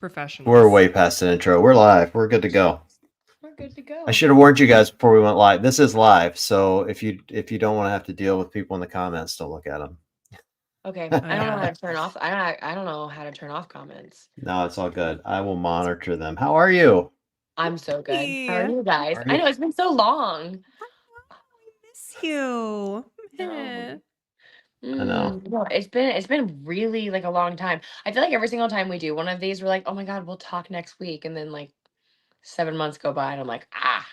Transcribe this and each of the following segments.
We're Professionals. way past the intro. We're live. We're good to go. We're good to go. I should have warned you guys before we went live. This is live, so if you don't want to have to deal with people in the comments, don't look at them. Okay. Oh, I don't know yeah. how to turn off. I don't know how to turn off comments. No, it's all good. I will monitor them. How are you? I'm so good. How are Hey, you guys? Are I you? know it's been so long. I miss you. No. I know. No, it's been really like a long time. I feel like every single time we do one of these, we're like, oh my God, we'll talk next week. And then like 7 months go by and I'm like, ah.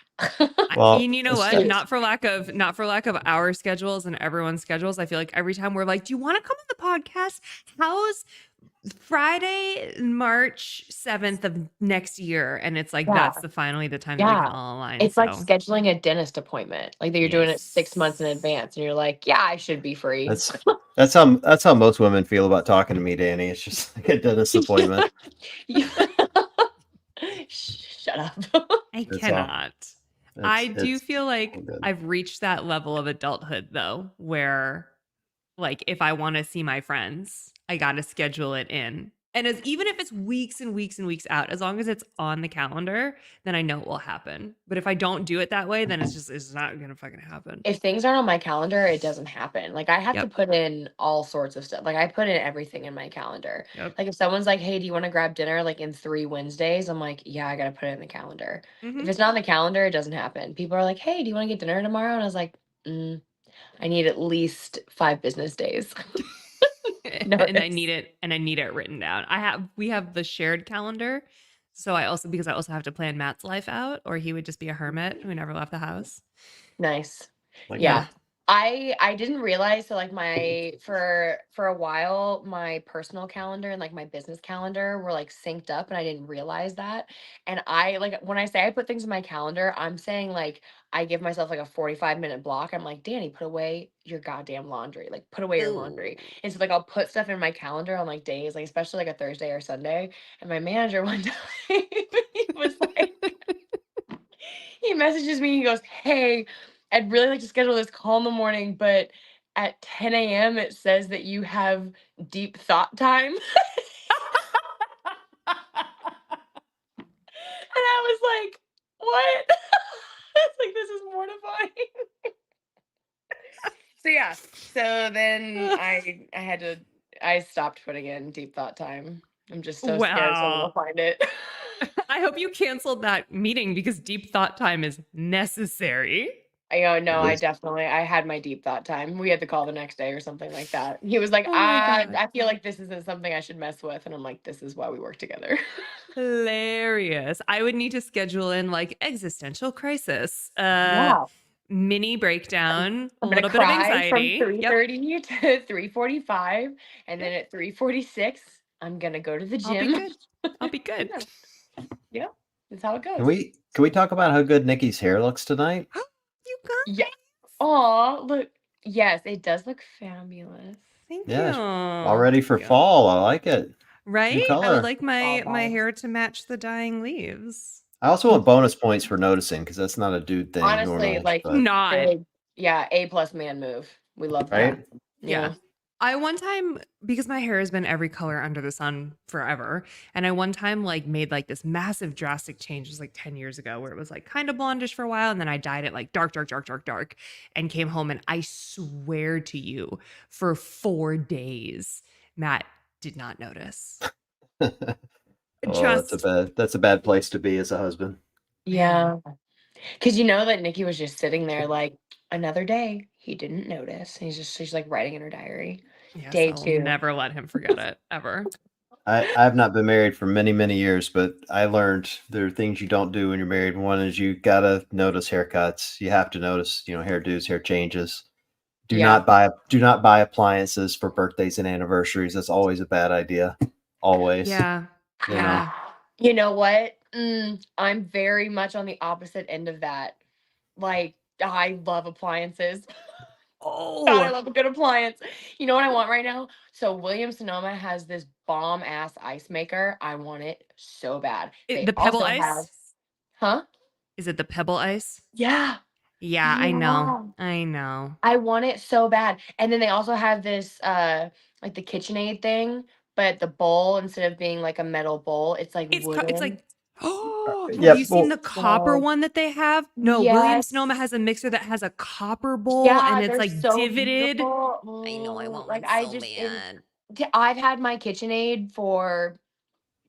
Well, And you know what? Not for lack of our schedules and everyone's schedules. I feel like every time we're like, "Do you want to come on the podcast? How's Friday, March 7th of next year?" And it's like Yeah. that's finally the time that we can Yeah. all align. It's like So scheduling a dentist appointment. Like that you're doing it 6 months in advance and you're like, yeah, I should be free. that's how most women feel about talking to me, Danny. It's just like a dentist appointment. Shut up. I It's cannot. I do it's feel like all good. I've reached that level of adulthood though, where like if I want to see my friends, I got to schedule it in. And even if it's weeks and weeks and weeks out, as long as it's on the calendar, then I know it will happen. But if I don't do it that way, then it's not going to fucking happen. If things aren't on my calendar, it doesn't happen. Like I have to Yep. put in all sorts of stuff. Like I put in everything in my calendar. Yep. Like if someone's like, "Hey, do you want to grab dinner like in 3 Wednesdays?" I'm like, "Yeah, I got to put it in the calendar." Mhm. If it's not on the calendar, it doesn't happen. People are like, "Hey, do you want to get dinner tomorrow?" And I was like, I need at least 5 business days. And I Notice. need it written down. We have the shared calendar. So because I also have to plan Matt's life out, or he would just be a hermit who never left the house. Nice. Like Yeah. I didn't realize, so like my for a while my personal calendar and like my business calendar were like synced up and I didn't realize that. And I like when I say I put things in my calendar, I'm saying like I give myself like a 45-minute block. I'm like, Danny, put away your goddamn laundry. Like put away your laundry. And so like I'll put stuff in my calendar on like days, like especially like a Thursday or Sunday. And my manager one time he was like he messages me, he goes, "Hey, I'd really like to schedule this call in the morning, but at 10 a.m. it says that you have deep thought time." And I was like, "What?" It's like, this is mortifying. So yeah. So then I stopped putting in deep thought time. I'm just so scared someone will Wow. find it. I hope you canceled that meeting because deep thought time is necessary. I go, no, It is. I had my deep thought time. We had to call the next day or something like that. He was like, Oh my God. I feel like this isn't something I should mess with. And I'm like, this is why we work together. Hilarious. I would need to schedule in like existential crisis, Yeah. mini breakdown, a I'm gonna little bit of cry from anxiety. Yep. 3:30 to 3:45. And then at 3:46, I'm gonna go to the I'll be gym. good. I'll be good. Yeah. Yeah. That's how it Can goes. we talk about how good Nikki's hair looks tonight? You guys. Yeah. Aw, look. Yes, it does look fabulous. Thank Yeah, you. all ready for fall. I like it. Right? New I color. would like my vibes. hair to match the dying leaves. I also want bonus points for noticing because that's not a dude thing Honestly, normally. like But Not. big, yeah, A+ man move. We love that. right? Yeah. I one time, because my hair has been every color under the sun forever, and I one time like made like this massive drastic change. It was like 10 years ago where it was like kind of blondish for a while, and then I dyed it like dark, dark, dark, dark, dark, and came home, and I swear to you, for 4 days, Matt did not notice. Oh, that's a bad place to be as a husband. Yeah. Because you know that Nikki was just sitting there like another day. He didn't notice. She's like writing in her diary. Yes, Day I'll 2. never let him forget it ever. I've not been married for many, many years, but I learned there are things you don't do when you're married. One is you gotta notice haircuts. You have to notice, hairdos, hair changes. Do Yeah. not buy appliances for birthdays and anniversaries. That's always a bad idea. Always. Yeah. You know. Yeah. You know what? I'm very much on the opposite end of that. Like, I love appliances. God, I Oh, love a good appliance. You know what I want right now? So Williams Sonoma has this bomb ass ice maker. I want it so bad. They the pebble also have, ice? huh? Is it the pebble ice? Yeah. Yeah, I know. Yeah. I know. I want it so bad. And then they also have this like the KitchenAid thing, but the bowl, instead of being like a metal bowl, it's like It's wooden. like, oh, have Yeah, you seen well, the copper So one that they have? No, Williams Sonoma yes. has a mixer that has a copper bowl Yeah, and it's they're like so divoted. beautiful. I know, I want Like one I so just bad. I've had my KitchenAid for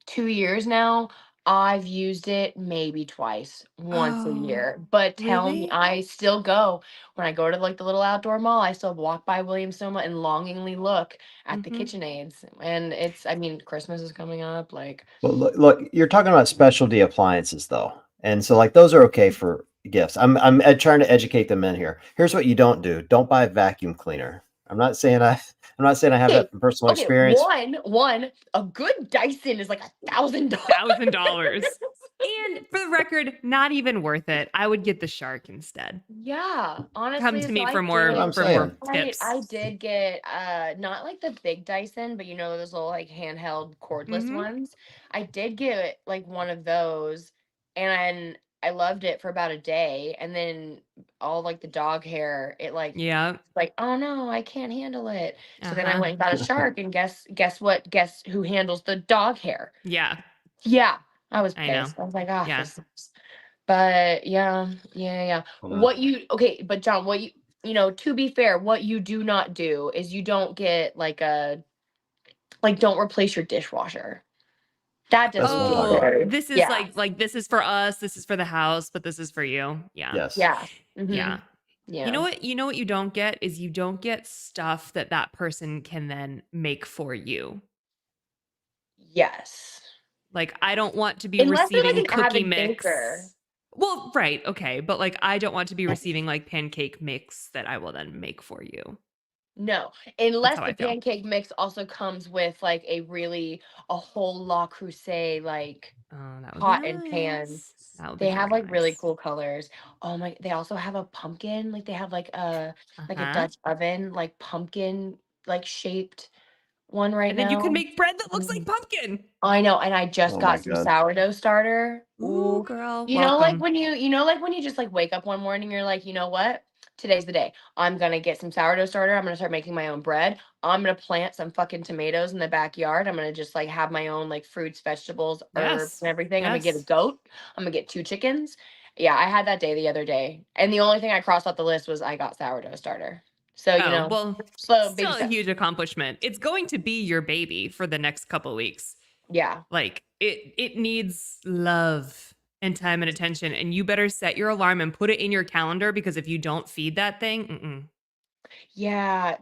2 years now. I've used it maybe twice, once a Oh, year. But tell me, really? I still go when I go to like the little outdoor mall. I still walk by Williams Sonoma and longingly look at the Mm-hmm. KitchenAids. And it's, I mean, Christmas is coming up. Like, well, look, you're talking about specialty appliances though, and so like those are okay for gifts. I'm trying to educate the men here. Here's what you don't do: don't buy a vacuum cleaner. I'm not saying I have okay, that from personal okay, experience. a good Dyson is like $1,000. $1,000. And for the record, not even worth it. I would get the Shark instead. Yeah, Come honestly, to so me I for That's what did. I'm more saying. tips. I did get not like the big Dyson, but you know those little like handheld cordless Mm-hmm. ones. I did get like one of those, and I loved it for about a day, and then all like the dog hair, it Yeah. like, oh no, I can't handle it. So then I Uh-huh. went and got a Shark, and guess what? Guess who handles the dog hair? Yeah. Yeah, I was I know. pissed. I was like, ah, Yeah. this sucks. But yeah, yeah, yeah. Hold on. What you okay, but John, what you know, to be fair, what you do not do is you don't get like don't replace your dishwasher. That That's doesn't what I'm seem talking about. Oh, fair. this is Yeah. like this is for us, this is for the house, but this is for you. Yeah. Yes. Yeah. Yeah. Mhm. You Yeah. know what? You know what you don't get is you don't get stuff that that person can then make for you. Yes. Like I don't want to be Unless they're like receiving an cookie avid baker. mix. Well, right, okay, but like I don't want to be receiving like pancake mix that I will then make for you. No, That's unless how the I feel. pancake mix also comes with like a whole La Crusade like Oh, that would be pot and pan. nice. That would be They have very like really nice. cool colors. Oh my, they also have a pumpkin. Like they have like a Uh-huh. Dutch oven, like pumpkin like shaped one right And then you can now. make bread that looks like Mm. pumpkin. I know, and I just Oh my got some God. sourdough starter. Ooh, Ooh. girl, You know, like welcome. when you just like wake up one morning, you're like, you know what? Today's the day. I'm gonna get some sourdough starter. I'm gonna start making my own bread. I'm gonna plant some fucking tomatoes in the backyard. I'm gonna just like have my own like fruits, vegetables, herbs, Yes. and everything. I'm gonna get a Yes. goat. I'm gonna get 2 chickens. Yeah, I had that day the other day. And the only thing I crossed off the list was I got sourdough starter. So, Oh, well, slow baby still a steps. huge accomplishment. It's going to be your baby for the next couple weeks. Yeah. Like it needs love and time and attention, and you better set your alarm and put it in your calendar because if you don't feed that thing, Yeah,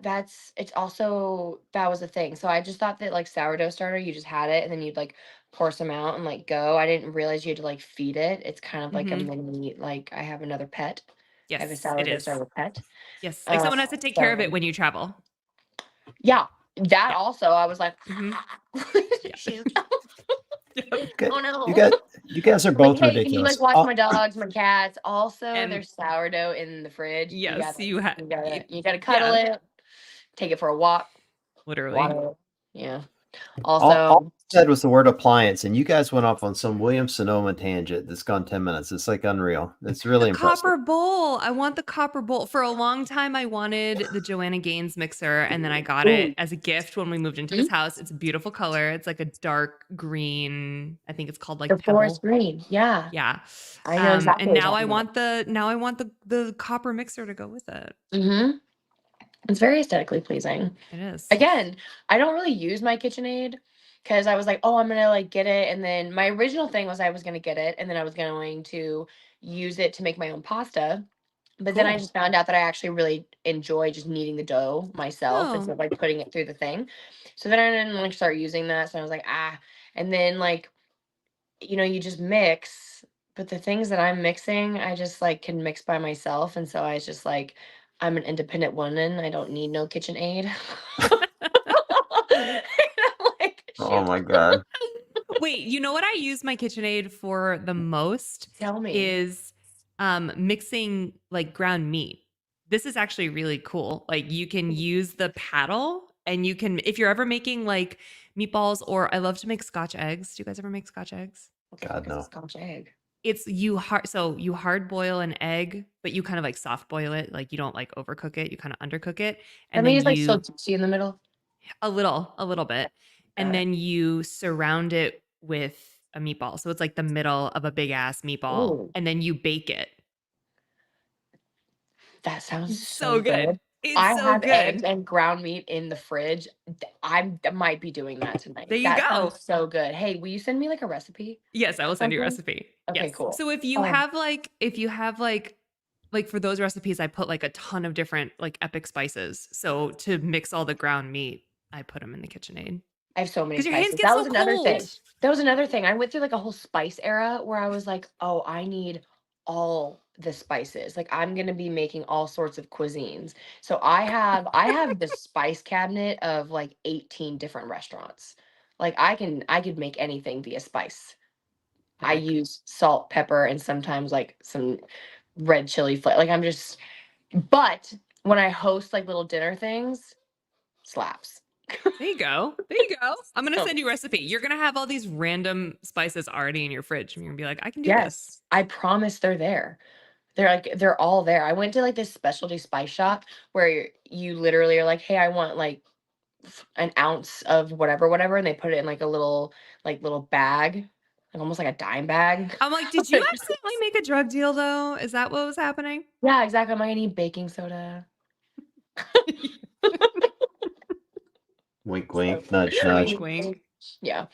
it's also that was the thing. So I just thought that like sourdough starter, you just had it and then you'd like pour some out and like go. I didn't realize you had to like feed it. It's kind of like a mm-hmm. mini, like I have another pet. I have a Yes, it sourdough is. starter pet. Yes, like Uh, someone has to take care of it so when you travel. yeah, that Yeah. also I was like, Mm-hmm. Yeah. shoot. Yep. Okay. Oh You no. got you guys are I'm like, both hey, can you like ridiculous. watch my dogs, my cats? Also, And there's sourdough in the fridge. yes, you had. You gotta cuddle Yeah, it, take it for a walk, literally. water it. Yeah. All Also, I said was the word appliance, and you guys went off on some Williams Sonoma tangent that's gone 10 minutes. It's like unreal. It's The really impressive. copper bowl. I want the copper bowl. For a long time, I wanted the Joanna Gaines mixer, and then I got it ooh, as a gift when we moved into this mhm, house. It's a beautiful color. It's like a dark green. I think it's called the like forest pebble. green. Yeah, Yeah. I know exactly And what you're now I talking about. want the copper mixer to go with it. Hmm. It's very aesthetically pleasing. It is. Again, I don't really use my KitchenAid because I was like, oh, I'm gonna like get it, and then my original thing was I was gonna get it, and then I was going to use it to make my own pasta. But then I Cool. just found out that I actually really enjoy just kneading the dough myself instead Oh, of like putting it through the thing. So then I didn't like start using that. So I was like, ah. And then like, you just mix, but the things that I'm mixing, I just like can mix by myself. And so I was just like, I'm an independent woman. I don't need no kitchen aid. And I'm like, Oh shoot, my God. wait. You know what I use my KitchenAid for the most tell me. is mixing like ground meat. This is actually really cool. Like you can use the paddle and you can if you're ever making like meatballs or I love to make scotch eggs. Do you guys ever make scotch eggs? What the God, fuck is a no. Scotch egg? It's you hard boil an egg, but you kind of like soft boil it. Like you don't like overcook it, you kind of undercook it. That And then means like so you juicy in the middle. a little bit. and then you surround it with a meatball. So it's like the middle of a big ass meatball, Ooh. and then you bake it. That sounds It's so so good. good. It's I so have eggs good. and ground meat in the fridge. I might be doing that tonight. There you That go. sounds so good. Hey, will you send me like a recipe Yes, I will or send you a something? recipe. Okay, Yes. cool. So if you have like for those recipes, I put like a ton of different like epic spices. So to mix all the ground meat, I put them in the KitchenAid I have so many because your hands spices. get That so was another cold. thing. That was another thing. I went through like a whole spice era where I was like, oh, I need all the spices. Like I'm gonna be making all sorts of cuisines. So I have the spice cabinet of like 18 different restaurants. Like I could make anything via spice. I Epic. use salt, pepper, and sometimes like some red chili flavor. Like I'm just but when I host like little dinner things, slaps. There you go. There you go. I'm gonna So send you a recipe. You're gonna have all these random spices already in your fridge. And you're gonna be like, I can do this. yes, I promise they're there. They're all there. I went to like this specialty spice shop where you literally are like, "Hey, I want like an ounce of whatever, whatever," and they put it in like little bag, like almost like a dime bag. I'm like, did you accidentally make a drug deal though? Is that what was happening? Yeah, exactly. I'm like, I need baking soda. Wink, So, wink, nudge, Wink, nudge. wink. yeah.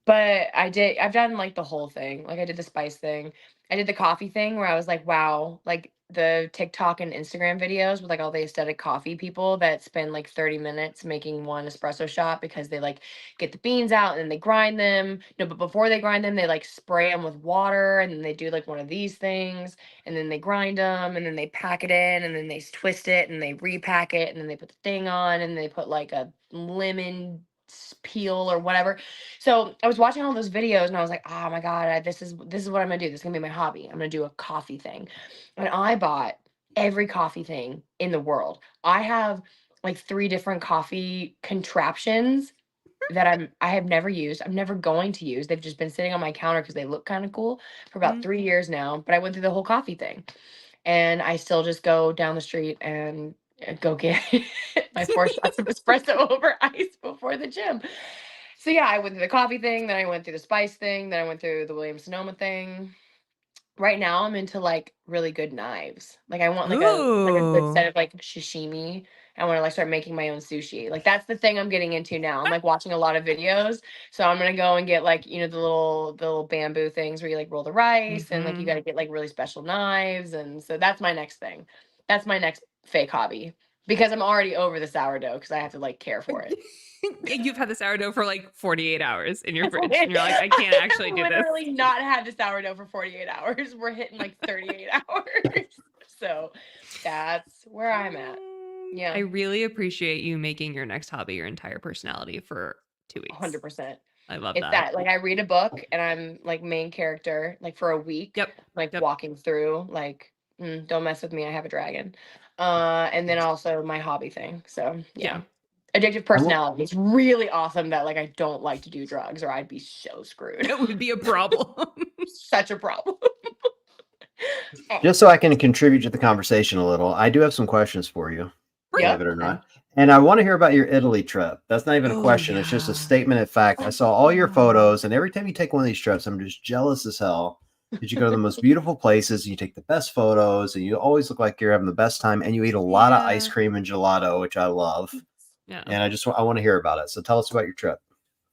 But I've done like the whole thing. Like I did the spice thing. I did the coffee thing where I was like, wow, like the TikTok and Instagram videos with like all the aesthetic coffee people that spend like 30 minutes making one espresso shot because they like get the beans out and then they grind them. No, but before they grind them, they like spray them with water and then they do like one of these things and then they grind them and then they pack it in and then they twist it and they repack it and then they put the thing on and they put like a lemon peel or whatever. So I was watching all those videos and I was like, oh my God, this is what I'm gonna do. This is gonna be my hobby. I'm gonna do a coffee thing. And I bought every coffee thing in the world. I have like 3 different coffee contraptions that I have never used. I'm never going to use. They've just been sitting on my counter because they look kind of cool for about Mm. 3 years now. But I went through the whole coffee thing. And I still just go down the street and go get my 4 shots of espresso over ice before the gym. So yeah, I went through the coffee thing, then I went through the spice thing, then I went through the Williams Sonoma thing. Right now I'm into like really good knives. Like I want like a good Ooh. set of like sashimi. I want to like start making my own sushi. Like that's the thing I'm getting into now. I'm like watching a lot of videos. So I'm gonna go and get like, the little bamboo things where you like roll the rice and like you Mm-hmm. gotta get like really special knives. And so that's my next thing. That's my next fake hobby. Because I'm already over the sourdough because I have to like care for it. You've had the sourdough for like 48 hours in your fridge, and you're like, I can't actually I've do this. literally not had the sourdough for 48 hours. We're hitting like 38 hours. So that's where I'm at. I Yeah, really appreciate you making your next hobby your entire personality for 2 weeks. 100%. I love It's that. that like I read a book and I'm like main character like for a week, Yep. like Yep. walking through like don't mess with me, I have a dragon. And then also my hobby thing. So yeah. Yeah. Addictive I will, personality. It's really awesome that like I don't like to do drugs or I'd be so screwed. That would be a problem. Such a problem. just so I can contribute to the conversation a little, I do have some questions for you, believe Yep. it or not. And I want to hear about your Italy trip. That's not even a Oh, question. It's just a yeah. statement of fact. I saw all your photos, and every time you take one of these trips, I'm just jealous as hell. Did you go to the most beautiful places? You take the best photos, and you always look like you're having the best time. And you eat a lot of ice Yeah. cream and gelato, which I love. Yeah. And I want to hear about it. So tell us about your trip.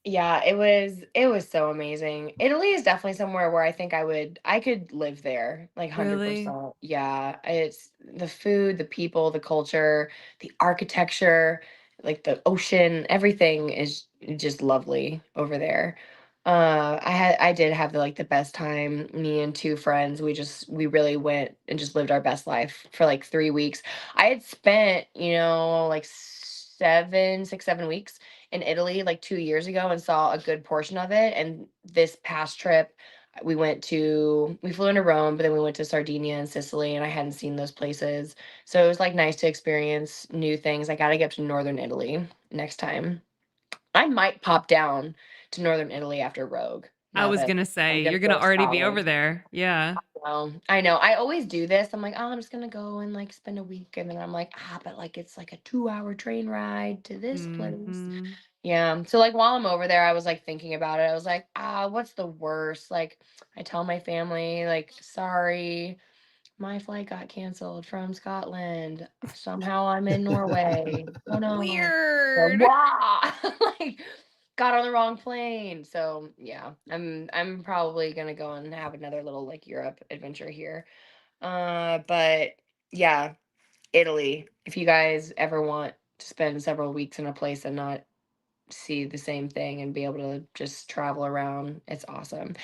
Yeah, it was so amazing. Italy is definitely somewhere where I think I could live there, like Really? 100%. Yeah, it's the food, the people, the culture, the architecture, like the ocean, everything is just lovely over there. I did have the best time. Me and 2 friends, we really went and just lived our best life for like 3 weeks. I had spent, like 6, 7 weeks in Italy like 2 years ago and saw a good portion of it. And this past trip, we flew into Rome, but then we went to Sardinia and Sicily, and I hadn't seen those places. So it was like nice to experience new things. I got to get to Northern Italy next time. I might pop down to Northern Italy after Rogue I now was that gonna I'm say going you're to gonna go to already be over Scotland. there. Yeah. I know. I always do this. I'm like, oh, I'm just gonna go and like spend a week, and then I'm like, but like it's like a 2-hour train ride to this place. Hmm. Yeah. So like while I'm over there, I was like thinking about it. I was like, what's the worst? Like I tell my family, like, sorry, my flight got canceled from Scotland. Somehow I'm in Norway. Oh no. So, Weird. wow. Like got on the wrong plane. So yeah, I'm probably gonna go and have another little like Europe adventure here. But yeah, Italy. If you guys ever want to spend several weeks in a place and not see the same thing and be able to just travel around. It's awesome.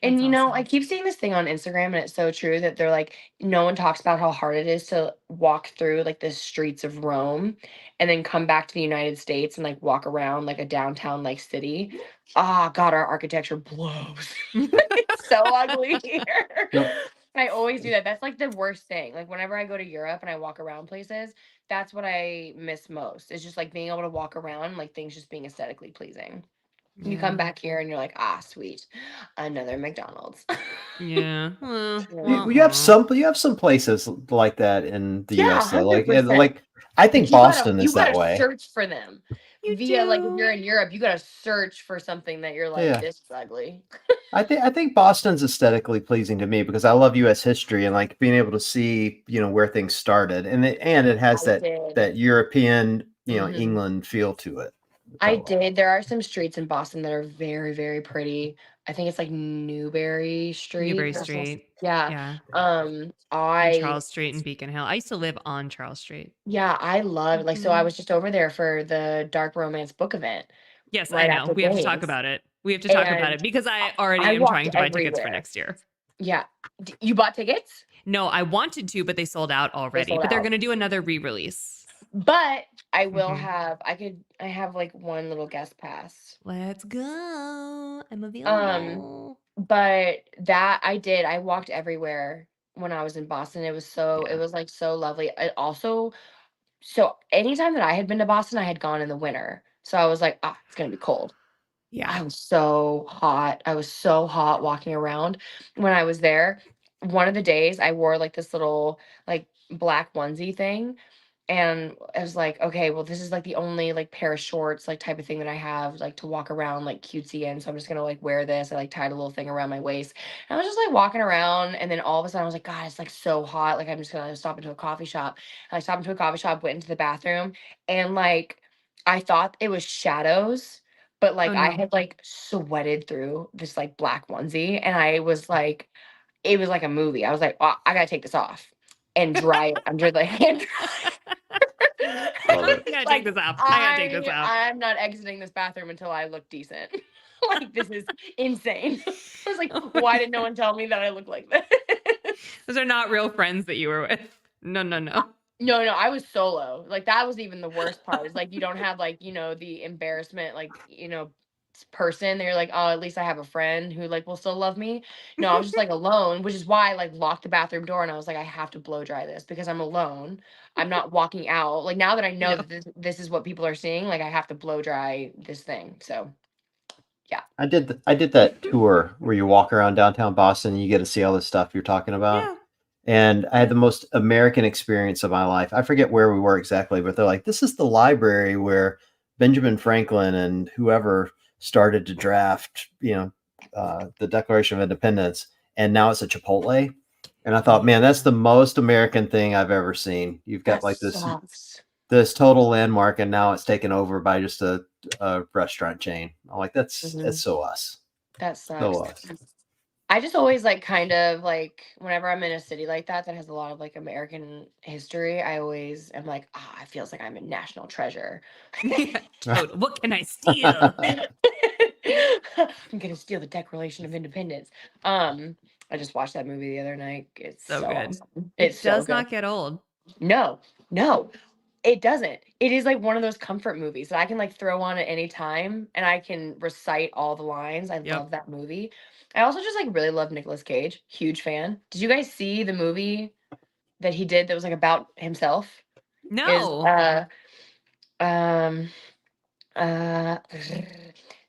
And That's I awesome. keep seeing this thing on Instagram and it's so true that they're like no one talks about how hard it is to walk through like the streets of Rome and then come back to the United States and like walk around like a downtown like city. Ah, God, our architecture blows. It's so ugly here. Yep. I always do that. That's like the worst thing. Like whenever I go to Europe and I walk around places, that's what I miss most. Is just like being able to walk around, like things just being aesthetically pleasing. You come Yeah. back here and you're like, sweet, another McDonald's. Yeah. Well, Yeah. You have some places like that in the Yeah, US though. Like 100%. I Like think Boston you is that gotta way. search for them. you Via like if do. you're in Europe, you gotta search for something that you're like, Yeah. this is ugly. I think Boston's aesthetically pleasing to me because I love US history and like being able to see, where things started. And it has I did. that European, Hmm. England feel to it, which I I love. did. There are some streets in Boston that are very, very pretty. I think it's like Newberry Street. Newbury Street. Yeah. Yeah. And I Charles Street and Beacon Hill. I used to live on Charles Street. Yeah, I love like so I Mhm. was just over there for the dark romance book event Yes, I right know. after We have to talk games. about it. We have to talk about And it because I I already I am walked trying to buy tickets for everywhere. next year. Yeah. You bought tickets? No, I wanted to, but they sold out They already. sold But they're out. going to do another re-release. But I will Mhm. have I have like one little guest pass. Let's go. I'm Um, available. but that I did. I walked everywhere when I was in Boston. It Yeah. was like so lovely. It also so anytime that I had been to Boston, I had gone in the winter. So I was like, it's gonna be cold. Yeah. I was so hot. I was so hot walking around when I was there. One of the days I wore like this little like black onesie thing. And I was like, okay, well, this is like the only like pair of shorts, like type of thing that I have like to walk around like cutesy in. So I'm just gonna like wear this. I like tied a little thing around my waist. And I was just like walking around, and then all of a sudden I was like, God, it's like so hot. Like I'm just gonna stop into a coffee shop. And I stopped into a coffee shop, went into the bathroom, and like I thought it was shadows, but Oh like I no. had like sweated through this like black onesie, and I was like, it was like a movie. I was like, I gotta take this off and dry it under the hand dryer. Love I it. was I gotta take like, this off. I gotta take this off. I'm not exiting this bathroom until I look decent. Like this is insane. I was like, Oh my why did no God. one tell me that I look like this? Those are not real friends that you were with. No, no, no. No, no, I was solo. Like that was even the worst part. Is like you don't have like, the embarrassment, like, person. They're like, oh, at least I have a friend who like will still love me. No, I was just like alone, which is why I like locked the bathroom door and I was like, I have to blow dry this because I'm alone. I'm not walking out. Like now that I know Yeah. that this is what people are seeing, like I have to blow dry this thing. So yeah. I did that tour where you walk around downtown Boston and you get to see all the stuff you're talking about. Yeah. And I had Yeah. the most American experience of my life. I forget where we were exactly, but they're like, this is the library where Benjamin Franklin and whoever started to draft, the Declaration of Independence. And now it's a Chipotle. And I thought, man, that's Yeah. the most American thing I've ever seen. You've got That like this sucks. this total landmark, and now it's taken over by just a restaurant chain. I'm like, Mhm. it's so us, That so sucks. us. I just always like kind of like whenever I'm in a city like that has a lot of like American history, I always am like, it feels like I'm a national treasure. Yeah. Total. What can I steal? I'm gonna steal the Declaration of Independence. I just watched that movie the other night. It's So so good. awesome. It's It so does good. not get old. No, no, it doesn't. It is like one of those comfort movies that I can like throw on at any time and I can recite all the lines. I Yep. love that movie. I also just like really love Nicolas Cage. Huge fan. Did you guys see the movie that he did that was like about himself? Is No. um uh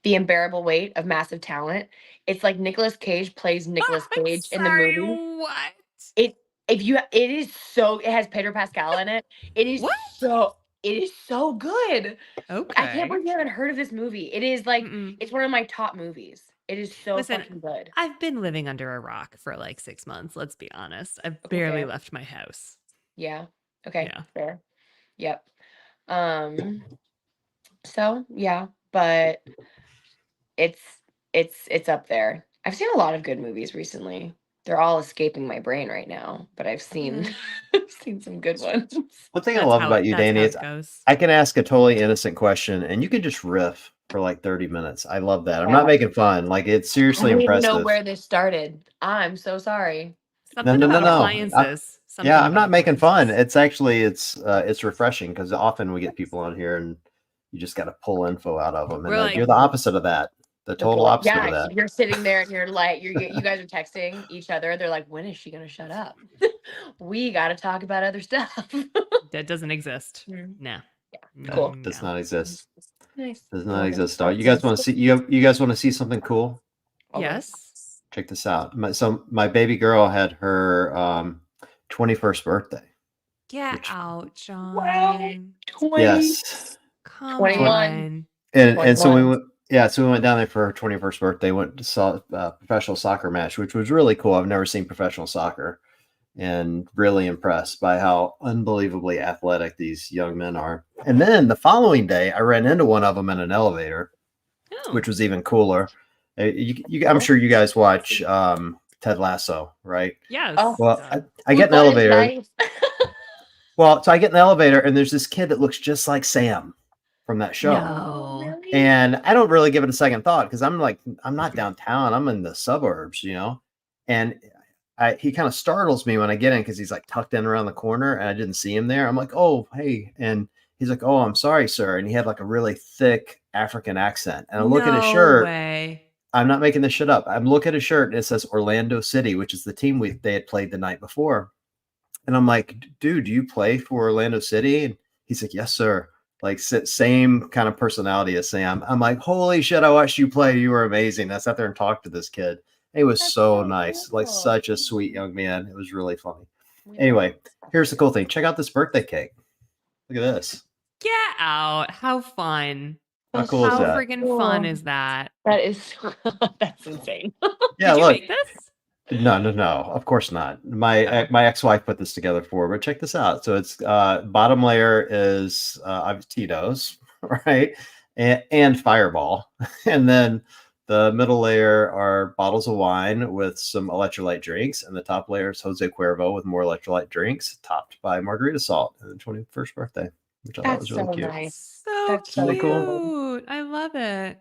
The Unbearable Weight of Massive Talent. It's like Nicolas Cage plays Nicolas I'm Cage in the sorry. movie. What? It if you it is so it has Pedro Pascal in it. It is What? so It is so good. I can't Okay. believe you haven't heard of this movie. It is like Mm-mm. it's one of my top movies. It is so Listen, fucking good. I've been living under a rock for like 6 months. Let's be honest. I've Okay, barely fair. left my house. Yeah. Okay, Yeah. fair. Yep. Um. So yeah, but it's it's up there. I've seen a lot of good movies recently. They're all escaping my brain right now, but I've seen Mhm. I've seen some good ones. One thing I love about you, That's Danny, how is it goes. I can ask a totally innocent question and you can just riff for like 30 minutes. I love that. I'm not Yeah. making fun. Like it's I seriously don't even know impressive. where this started. I'm so sorry. No, Something no, no, about no. appliances. Yeah, Something I'm about not making fun. appliances. It's actually it's refreshing because often we get people on here and you just got to pull info out of them, and We're you're like, the opposite of that. The The total boy, opposite of yeah, that. you're sitting there and you're like, you guys are texting each other. They're like, when is she gonna shut up? We got to talk about other stuff. that doesn't exist. Mhm. No. Yeah, That cool. does No. not exist. Nice. Does I not love it. exist. You guys want to see you guys want to see something cool? Okay. Yes. Check this out. My baby girl had her 21st birthday, Get which out, Wow. John. 20, yes. Come 21, on. And so we 21. went, yeah, so we went down there for her 21st birthday, went to saw a professional soccer match, which was really cool. I've never seen professional soccer and really impressed by how unbelievably athletic these young men are. And then the following day, I ran into one of them in an elevator, Oh. which was even cooler. I'm sure you guys watch Ted Lasso, right? Yes. Oh, Well, I get Food in the Fight is elevator. nice. Well, so I get in the elevator, and there's this kid that looks just like Sam from that show. Oh, No. really? And I don't really give it a second thought because I'm like, I'm not downtown. I'm in the suburbs, you know? And he kind of startles me when I get in because he's like tucked in around the corner and I didn't see him there. I'm like, oh, hey. And he's like, oh, I'm sorry, sir. And he had like a really thick African accent. And I look at his No shirt. way. I'm not making this shit up. I'm looking at his shirt and it says Orlando City, which is the team they had played the night before. And I'm like, dude, do you play for Orlando City? And he's like, yes, sir. Like same kind of personality as Sam. I'm like, holy shit, I watched you play. You were amazing. I sat there and talked to this kid. He was That's so so nice, like cool. such a sweet young man. It was really funny. We Anyway, love here's the cool thing. Check out this birthday cake. Look at this. Get out. How fun. How That's cool is How so that? freaking fun cool. is that? That is that's insane. Yeah, Did you look. make this? No, no, no. Of course not. My ex-wife put this together for her, but check this out. So it's bottom layer is Tito's, right? And Fireball. And then the middle layer are bottles of wine with some electrolyte drinks, and the top layer is Jose Cuervo with more electrolyte drinks, topped by margarita salt and the 21st birthday, which I thought That's was really so cute. nice. So That's so Really cool. cool. cute. I love it.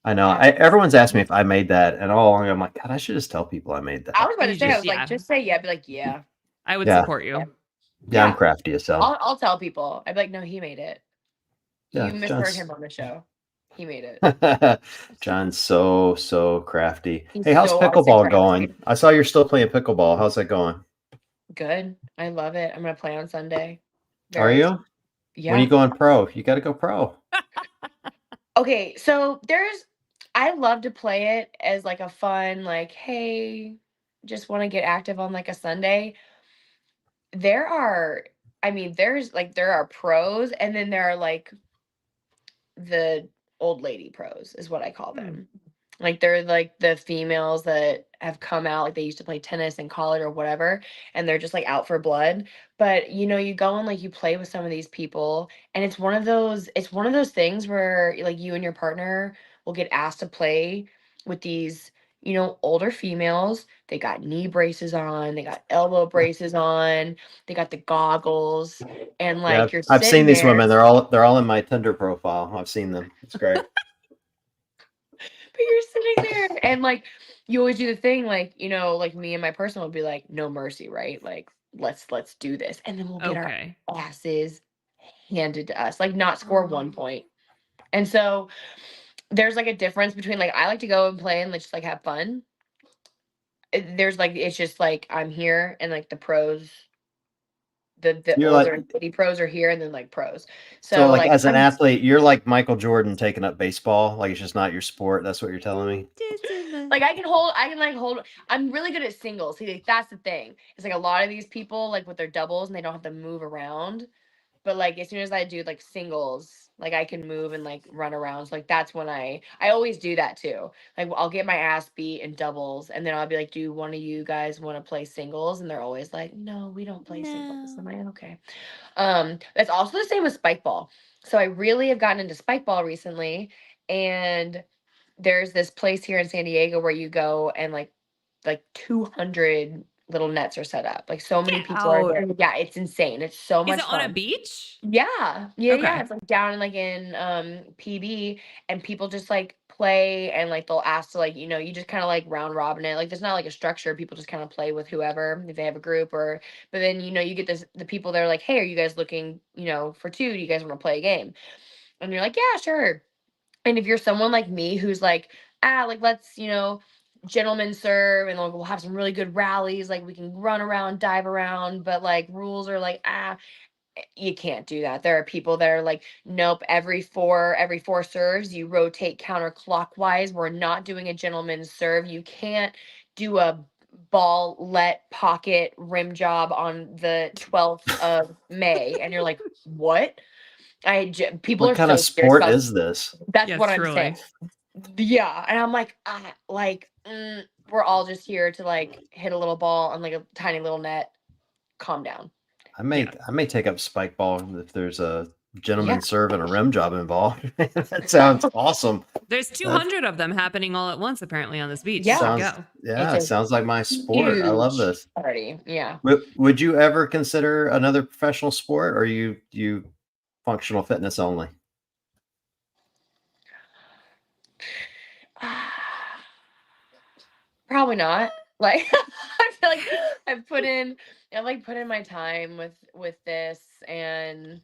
I know. That's Everyone's asked me if I made that, and all along I'm like, God, I should just tell people I made I that. was about to You say, I just, was like, yeah. just say yeah, be like, yeah. I would Yeah, support you. yeah, I'm Yeah. crafty as hell. I'll tell people. I'd be like, no, he made it. Yeah, You misheard him on the show. He made it. John's so crafty. He's Hey, how's so arts and pickleball crafts. going? I saw you're still playing pickleball. How's that going? Good. I love it. I'm gonna play on Sunday. Are Very you? When are you yeah. going pro? You got to go pro. Okay, so I love to play it as like a fun, like, hey, just want to get active on like a Sunday. There are, I mean, there are pros, and then there are like the old lady pros, is what I call Hmm. them. Like they're like the females that have come out, like they used to play tennis in college or whatever, and they're just like out for blood. But you go and like you play with some of these people, and it's one of those things where like you and your partner will get asked to play with these, older females. They got knee braces on, they got elbow braces on, they got the goggles, and Yeah, like you're I've seen sitting these there. women. They're all in my Tinder profile. I've seen them. It's great. But you're sitting there and like you always do the thing like, like me and my person will be like, no mercy, right? Like let's do this. And then we'll get our Okay. asses handed to us, like not score 1 point. And so there's like a difference between like I like to go and play and like, just like have fun. There's like it's just like I'm here and like the pros, the You're like, older city pros are here and then like pros. so So like like as an athlete, you're like Michael Jordan taking up baseball. Like it's just not your sport. That's what you're telling me. like I can like hold. I'm really good at singles. See, like, that's the thing. It's like a lot of these people like with their doubles and they don't have to move around. but like as soon as I do like singles, like I can move and like run around. So like that's when I always do that too. Like I'll get my ass beat in doubles, and then I'll be like, "Do one of you guys want to play singles?" And they're always like, "No, we don't play singles." I'm No. like, "Okay." That's also the same with spikeball. So I really have gotten into spikeball recently, and there's this place here in San Diego where you go and like 200 little nets are set up. Like so many Get people are out. there. Yeah, it's insane. It's so Is much it on a fun. beach? Yeah. Okay. It's like down in like in PB, and people just like play, and like they'll ask to like, you just kind of like round robin it. Like there's not like a structure. People just kind of play with whoever if they have a group, or but then you get the people that are like, "Hey, are you guys looking, for two? Do you guys want to play a game?" And you're like, "Yeah, sure." And if you're someone like me who's like, like let's, gentlemen serve, and like we'll have some really good rallies, like we can run around, dive around, but like rules are like, you can't do that. There are people that are like, nope, every four serves, you rotate counterclockwise. We're not doing a gentleman's serve. You can't do a ball let pocket rim job on the 12th of May. And you're like, what? People What are kind of so serious sport about is this? that's Yes, what I'm saying. truly. Yeah, and I'm like, we're all just here to like hit a little ball on like a tiny little net. Calm down. Yeah. I may take up spike ball if there's a Yeah. gentleman serve and a rim job involved. That sounds awesome. There's That 200 of them happening all at once, apparently, on this beach. You should Yeah. sounds go. It's yeah, it a sounds like my sport. I love huge this. party. Yeah. Would you ever consider another professional sport, or you functional fitness only? Probably not. Like I feel like I've put in my time with this, and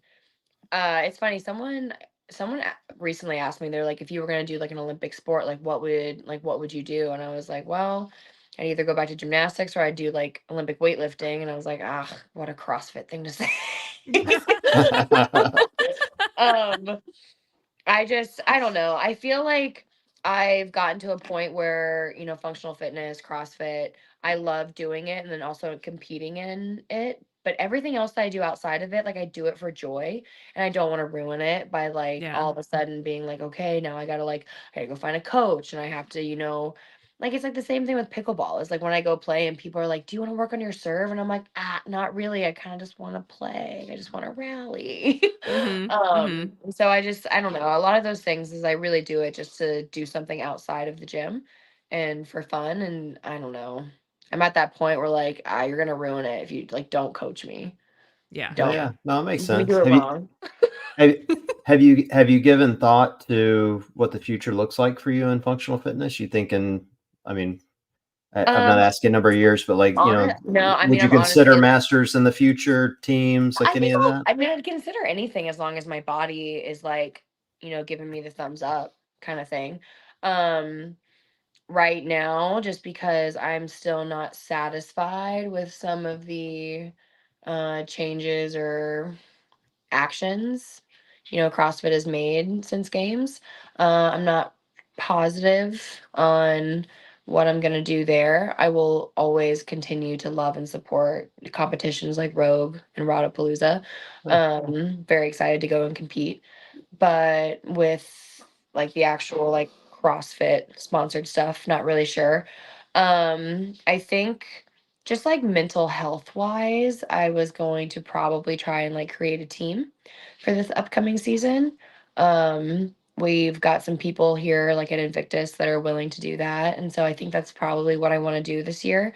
it's funny. Someone recently asked me, they're like, if you were gonna do like an Olympic sport, like what would you do? And I was like, well, I'd either go back to gymnastics or I'd do like Olympic weightlifting. And I was like, what a CrossFit thing to say. um, I don't know. I feel like I've gotten to a point where, functional fitness, CrossFit, I love doing it and then also competing in it. But everything else that I do outside of it, like I do it for joy, and I don't want to ruin it by like Yeah. all of a sudden being like, okay, now I gotta go find a coach, and I have to, like it's like the same thing with pickleball. It's like when I go play and people are like, "Do you want to work on your serve?" And I'm like, not really. I kind of just want to play. I just want to rally. So I don't know. A lot of those things is I really do it just to do something outside of the gym and for fun. And I don't know. I'm at that point where like, you're gonna ruin it if you like don't coach me. Yeah. Yeah, Don't yeah. No, it makes let me do sense. it wrong. Have, have you given thought to what the future looks like for you in functional fitness? You thinking, I mean, I'm not Um, asking a number of years, but like, no, I would mean you I'm consider honestly masters in the future, teams, like I any think of that? I'd consider anything as long as my body is like, giving me the thumbs up kind of thing. Um, right now, just because I'm still not satisfied with some of the changes or actions, CrossFit has made since games. I'm not positive on what I'm going to do there. I will always continue to love and support competitions like Rogue and Rodapalooza. Huh. Very excited to go and compete. But with like the actual like CrossFit sponsored stuff, not really sure. I think just like mental health wise, I was going to probably try and like create a team for this upcoming season. We've got some people here like at Invictus that are willing to do that. And so I think that's probably what I want to do this year.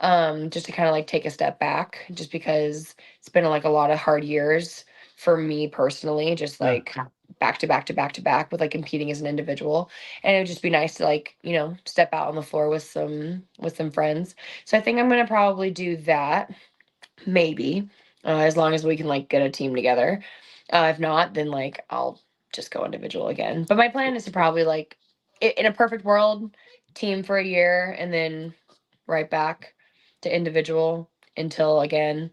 Just to kind of like take a step back, just because it's been like a lot of hard years for me personally, just Yeah. like back to back to back to back with like competing as an individual. And it would just be nice to like, step out on the floor with some friends. So I think I'm gonna probably do that, maybe, as long as we can like get a team together. If not, then like I'll just go individual again. But my plan is to probably like in a perfect world, team for a year and then right back to individual until again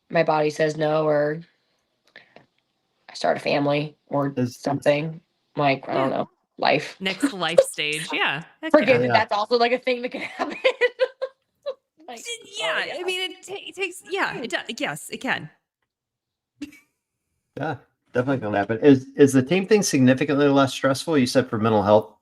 my body says no, or I start a family or Is something. Like, I don't Yeah. know, life. Next life stage. Yeah. Heck Forget yeah. that yeah. that's also like a thing that can happen. Like, oh Yeah. yeah. I mean, it takes, yeah, it does. Yes, it can. Yeah, definitely gonna happen. Is the team thing significantly less stressful? You said for mental health,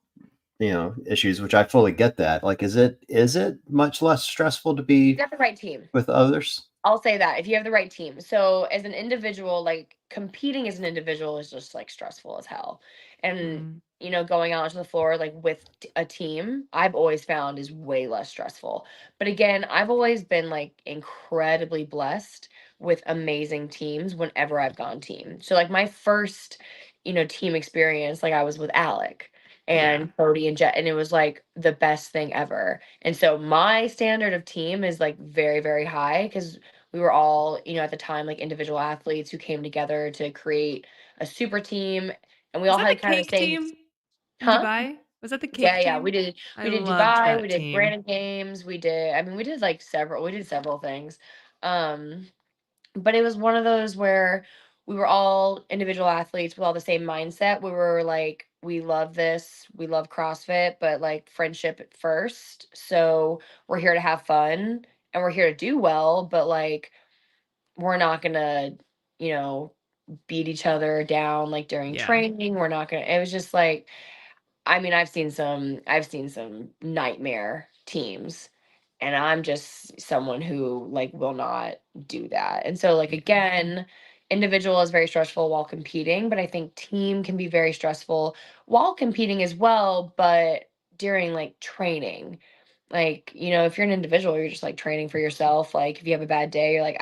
issues, which I fully get that. Like, is it much less stressful to You be got the right team. with others? I'll say that if you have the right team. So as an individual, like competing as an individual is just like stressful as hell. And Mhm. going out onto the floor like with a team, I've always found is way less stressful. But again, I've always been like incredibly blessed with amazing teams whenever I've gone team. So like my first, team experience, like I was with Alec Yeah. and Cody and Jet, and it was like the best thing ever. And so my standard of team is like very, very high because we were all, at the time, like individual athletes who came together to create a super team. And we Was all that the had kind of the cake same, team in huh? Dubai? Was that the Yeah, cake yeah. team? I We did loved Dubai, we that did team. Brandon Games, we did like several things. Um, but it was one of those where we were all individual athletes with all the same mindset. We were like, we love this, we love CrossFit, but like friendship first. So we're here to have fun and we're here to do well, but like we're not gonna, you know, beat each other down like during Yeah. training. We're not gonna, it was just like, I mean, I've seen some nightmare teams, and I'm just someone who like will not do that. And so like Yeah. again, individual is very stressful while competing, but I think team can be very stressful while competing as well, but during like training. Like, if you're an individual, you're just like training for yourself. Like if you have a bad day, you're like,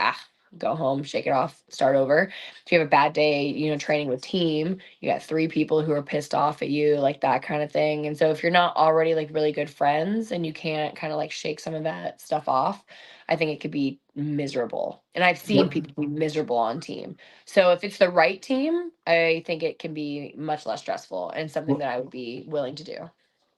go home, shake it off, start over. If you have a bad day, training with team, you got three people who are pissed off at you, like that kind of thing. And so if you're not already like really good friends and you can't kind of like shake some of that stuff off, I think it could be miserable. And I've seen What people be miserable on team. So if it's the right team, I think it can be much less stressful and something what that I would be willing to do.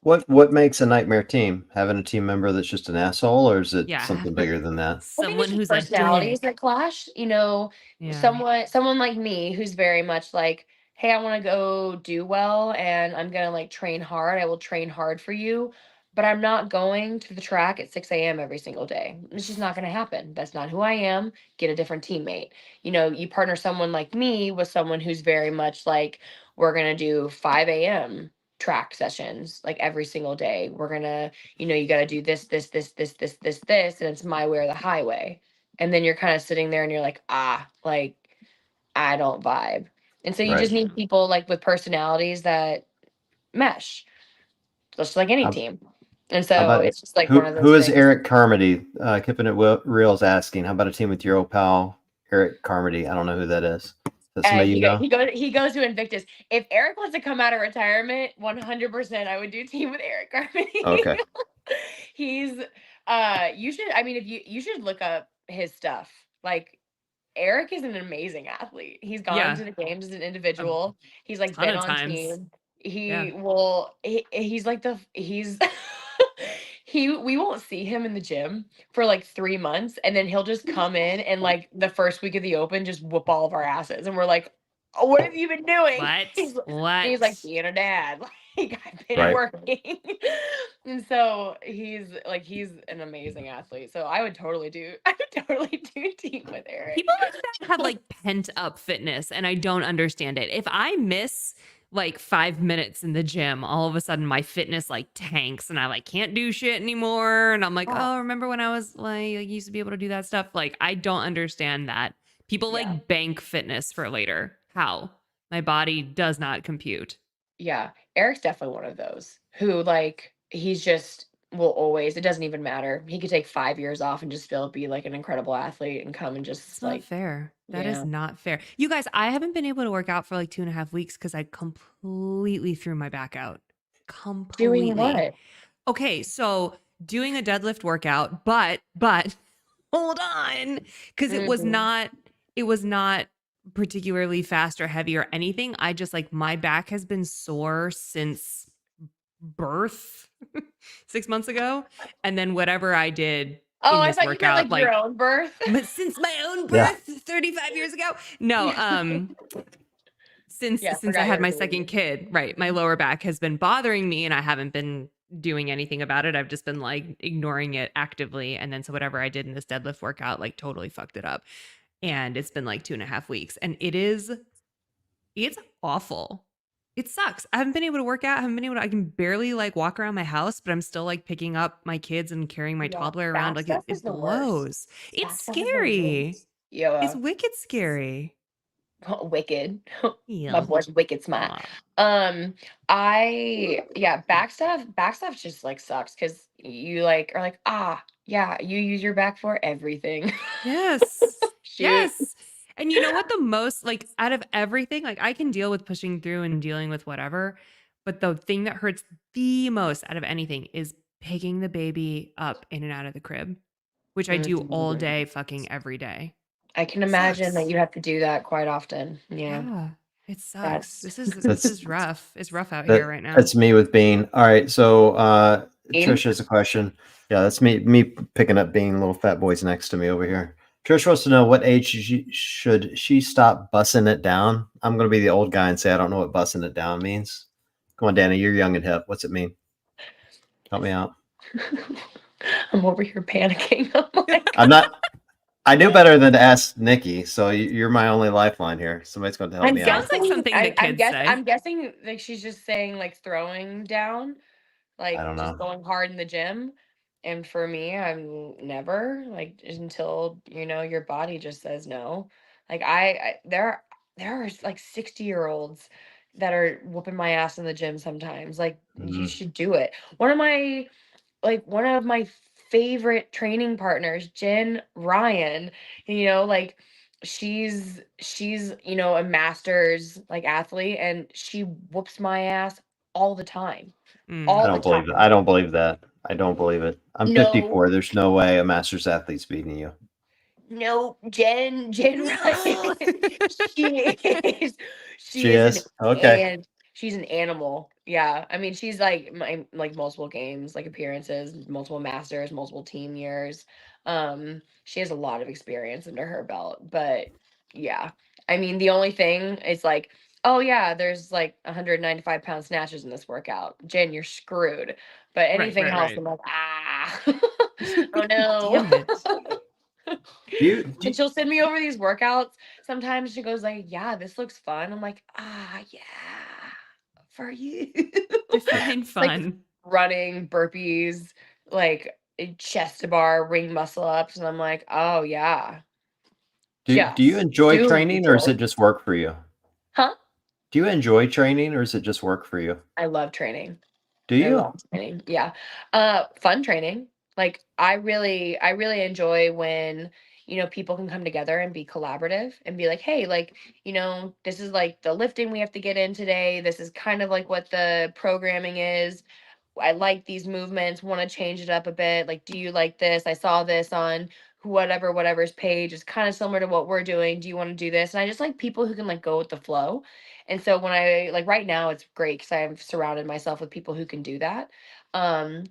what makes a nightmare team? Having a team member that's just an asshole, or is it Yeah. something bigger than that? I think it's Someone just who's a personalities dick. that clash. Yeah. Someone like me who's very much like, hey, I want to go do well and I'm gonna like train hard. I will train hard for you, but I'm not going to the track at 6 a.m. every single day. It's just not gonna happen. That's not who I am. Get a different teammate. You partner someone like me with someone who's very much like, we're gonna do 5 a.m. track sessions like every single day. We're gonna you got to do this, and it's my way or the highway. And then you're kind of sitting there and you're like, like I don't vibe. And so you Right. just need people like with personalities that mesh, just like any How, team. And how so about it's just like one who of who those is things. Eric Carmody? Keeping it real is asking. How about a team with your old pal Eric Carmody? I don't know who that is. Is that somebody you He go, know? he goes to Invictus. If Eric wants to come out of retirement, 100% I would do team with Eric Carmody. Okay. He's you should, I mean, if you should look up his stuff. Like Eric is an amazing athlete. He's gone Yeah. to the games as an A individual. He's like ton been of on times. team. Yeah. He's like he's we won't see him in the gym for like 3 months, and then he'll just come in and like the first week of the open just whoop all of our asses. And we're like, oh, what have you been doing? What? He's like What? being a dad. Like I've been Right. working. And so he's an amazing athlete. So I would totally do team with Eric. People like that have like pent up fitness, and I don't understand it. If I miss like 5 minutes in the gym, all of a sudden my fitness like tanks and I like can't do shit anymore. And I'm like, Oh, oh, remember when I was like used to be able to do that stuff? Like, I don't understand that. People yeah. like bank fitness for later. How? My body does not compute. Yeah. Eric's definitely one of those who like he's just will always, it doesn't even matter. He could take 5 years off and just still be like an incredible athlete and come and That's just not like, fair. That is yeah. not fair. You guys, I haven't been able to work out for like 2.5 weeks because I completely threw my back out. Doing Completely. what? Okay, so doing a deadlift workout, but hold on, because Mhm. it was not particularly fast or heavy or anything. I just like my back has been sore since birth 6 months ago. And then whatever I did Oh, in I this thought you meant workout, like your like own birth. but since my own Yeah. birth 35 years ago. No, Yeah. Yeah, since I forgot you had were my a second baby. kid, right, my lower back has been bothering me and I haven't been doing anything about it. I've just been like ignoring it actively. And then so whatever I did in this deadlift workout, like totally fucked it up. And it's been like 2.5 weeks. And it is It's awful. It sucks. I haven't been able to work out. I can barely like walk around my house, but I'm still like picking up my kids and carrying my Yeah, toddler around. back Like stuff is it the worst. blows. It's Back stuff is the scary. worst. It's Yeah, wicked scary. wicked. My Yeah. boy's wicked smart. Aw. Back stuff just like sucks because you like are like, yeah, you use your back for everything. Yes. Shoot. Yes. And you know what the most like out of everything, like I can deal with pushing through and dealing with whatever, but the thing that hurts the most out of anything is picking the baby up in and out of the crib, which I do all Mhm. day fucking every day. I can imagine that Sucks. you have to do that quite often. Yeah, Yeah. It sucks. that's This That's is rough. It's rough out here that right now. that's me with Bean. All right, so Bean? Trish has a question. Yeah, that's me picking up Bean. Little fat boy's next to me over here. Trish wants to know what age should she stop bussing it down. I'm going to be the old guy and say I don't know what bussing it down means. Come on, Danny, you're young and hip. What's it mean? Help me out. I'm over here panicking. I'm like, I'm not. I knew better than to ask Nikki, so you're my only lifeline here. Somebody's going to help I'm me out. Sounds like guessing. something that kids say. I'm guessing like she's just saying like throwing down, I like don't just know. going hard in the gym. And for me, I'm never like until your body just says no. Like there are like 60-year-olds that are whooping my ass in the gym sometimes. Like you Mm, should do it. One of my favorite training partners, Jen Ryan, like she's a masters like athlete and she whoops my ass all the time. Mm. I All the don't believe it. time. I don't believe that. I don't believe it. I'm No, 54. There's no way a master's athlete's beating you. no, Jen Ryan. She is She she is an is okay. and she's an animal. Yeah. I mean, she's like multiple games, like appearances, multiple masters, multiple team years. She has a lot of experience under her belt, but yeah. I mean, the only thing is like, oh yeah, there's like 195-pound snatches in this workout. Jen, you're screwed. But Right, anything right, else, right. I'm like, oh no. Damn it. Do you, do And you- she'll send me over these workouts. Sometimes she goes like, "Yeah, this looks fun." I'm like, yeah, for you." Define Like fun. running, burpees, like chest to bar, ring muscle ups, and I'm like, "Oh yeah, do you just enjoy do training or is it it." just work for you? Huh? Do you enjoy training or is it just work for you? I love training. Do I you? love training. Yeah. Fun training. Like I really enjoy when, people can come together and be collaborative and be like, "Hey, like, this is like the lifting we have to get in today. This is kind of like what the programming is. I like these movements, want to change it up a bit. Like, do you like this? I saw this on whatever's page. It's kind of similar to what we're doing. Do you want to do this?" And I just like people who can like go with the flow. And so when I like right now, it's great because I've surrounded myself with people who can do that. Um,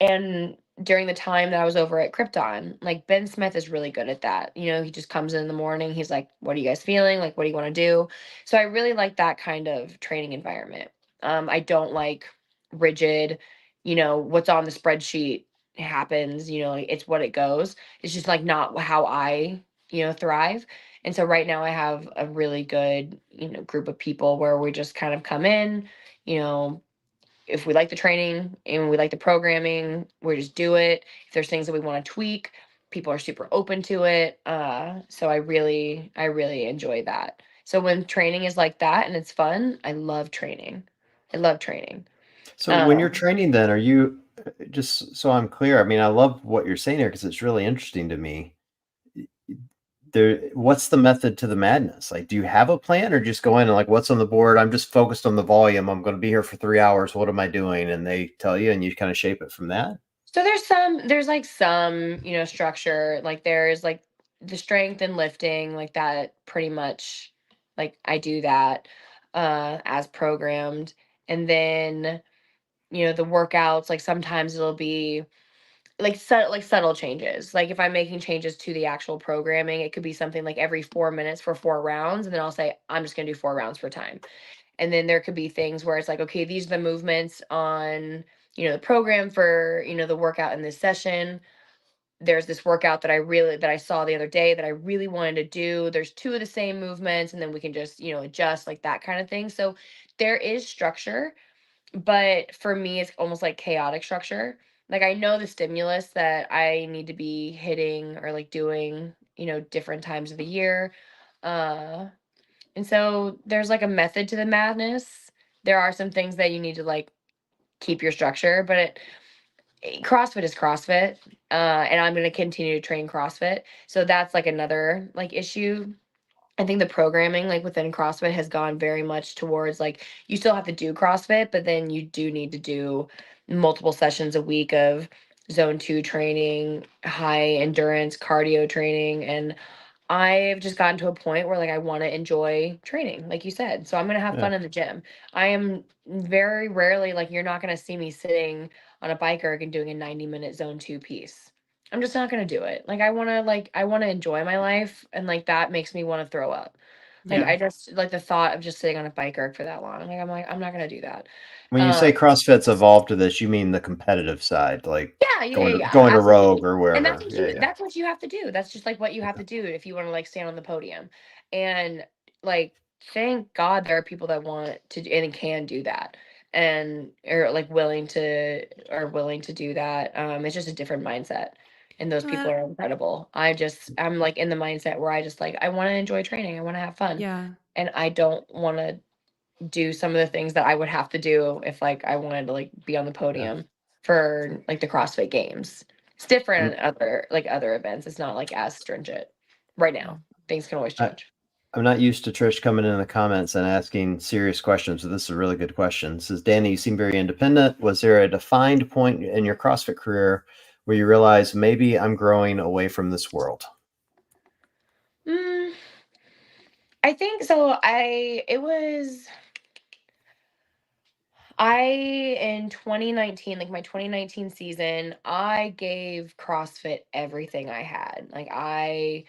and during the time that I was over at Krypton, like Ben Smith is really good at that. He just comes in the morning. He's like, "What are you guys feeling? Like, what do you want to do?" So I really like that kind of training environment. I don't like rigid, what's on the spreadsheet happens, like, it's what it goes. It's just like not how I, thrive. And so right now I have a really good, group of people where we just kind of come in, you know, if we like the training and we like the programming, we just do it. If there's things that we want to tweak, people are super open to it. So I really enjoy that. So when training is like that and it's fun, I love training. I love training. So when you're Um, training, then are you just so I'm clear? I mean, I love what you're saying here because it's really interesting to me. What's the method to the madness? Like, do you have a plan or just go in and like, what's on the board? I'm just focused on the volume. I'm going to be here for 3 hours. What am I doing? And they tell you, and you kind of shape it from that. so there's like some, structure. Like there's like the strength and lifting, like that pretty much like I do that as programmed. And then the workouts, like sometimes it'll be like subtle changes. Like if I'm making changes to the actual programming, it could be something like every 4 minutes for 4 rounds, and then I'll say I'm just gonna do 4 rounds per time. And then there could be things where it's like, okay, these are the movements on the program for the workout in this session. there's this workout that I saw the other day that I really wanted to do. There's two of the same movements, and then we can just, adjust, like that kind of thing. So there is structure, but for me, it's almost like chaotic structure. Like I know the stimulus that I need to be hitting or like doing, different times of the year. Uh, and so there's like a method to the madness. There are some things that you need to like keep your structure, but CrossFit is CrossFit, and I'm going to continue to train CrossFit. So that's like another like issue. I think the programming like within CrossFit has gone very much towards like you still have to do CrossFit, but then you do need to do multiple sessions a week of zone 2 training, high endurance cardio training, and I've just gotten to a point where like I want to enjoy training, like you said. So I'm gonna have Yeah. fun in the gym. I am very rarely like you're not gonna see me sitting on a bike erg and doing a 90-minute zone 2 piece. I'm just not gonna do it. I wanna enjoy my life, and like that makes me want to throw up. Like Yeah. I just like the thought of just sitting on a bike erg for that long. I'm not gonna do that. When you say Um CrossFit's evolved to this, you mean the competitive side, like yeah, going to Rogue absolutely. or And wherever. Yeah, yeah. that's what you have to do. That's just like what you have to do if you want to like stand on the podium. And like thank God there are people that want to and can do that and are willing to do that. It's just a different mindset. And those people Well, are incredible. I'm like in the mindset where I just like I want to enjoy training. I want to have fun. yeah. And I don't want to do some of the things that I would have to do if like I wanted to like be on the Yeah. podium for like the CrossFit Games. It's different I'm, in other events. It's not like as stringent right Yeah. now. Things can always I, change. I'm not used to Trish coming in the comments and asking serious questions, but this is a really good question. It says, Danny, you seem very independent. Was there a defined point in your CrossFit career where you realized maybe I'm growing away from this world? Mm, I think so. I in 2019, like my 2019 season, I gave CrossFit everything I had. I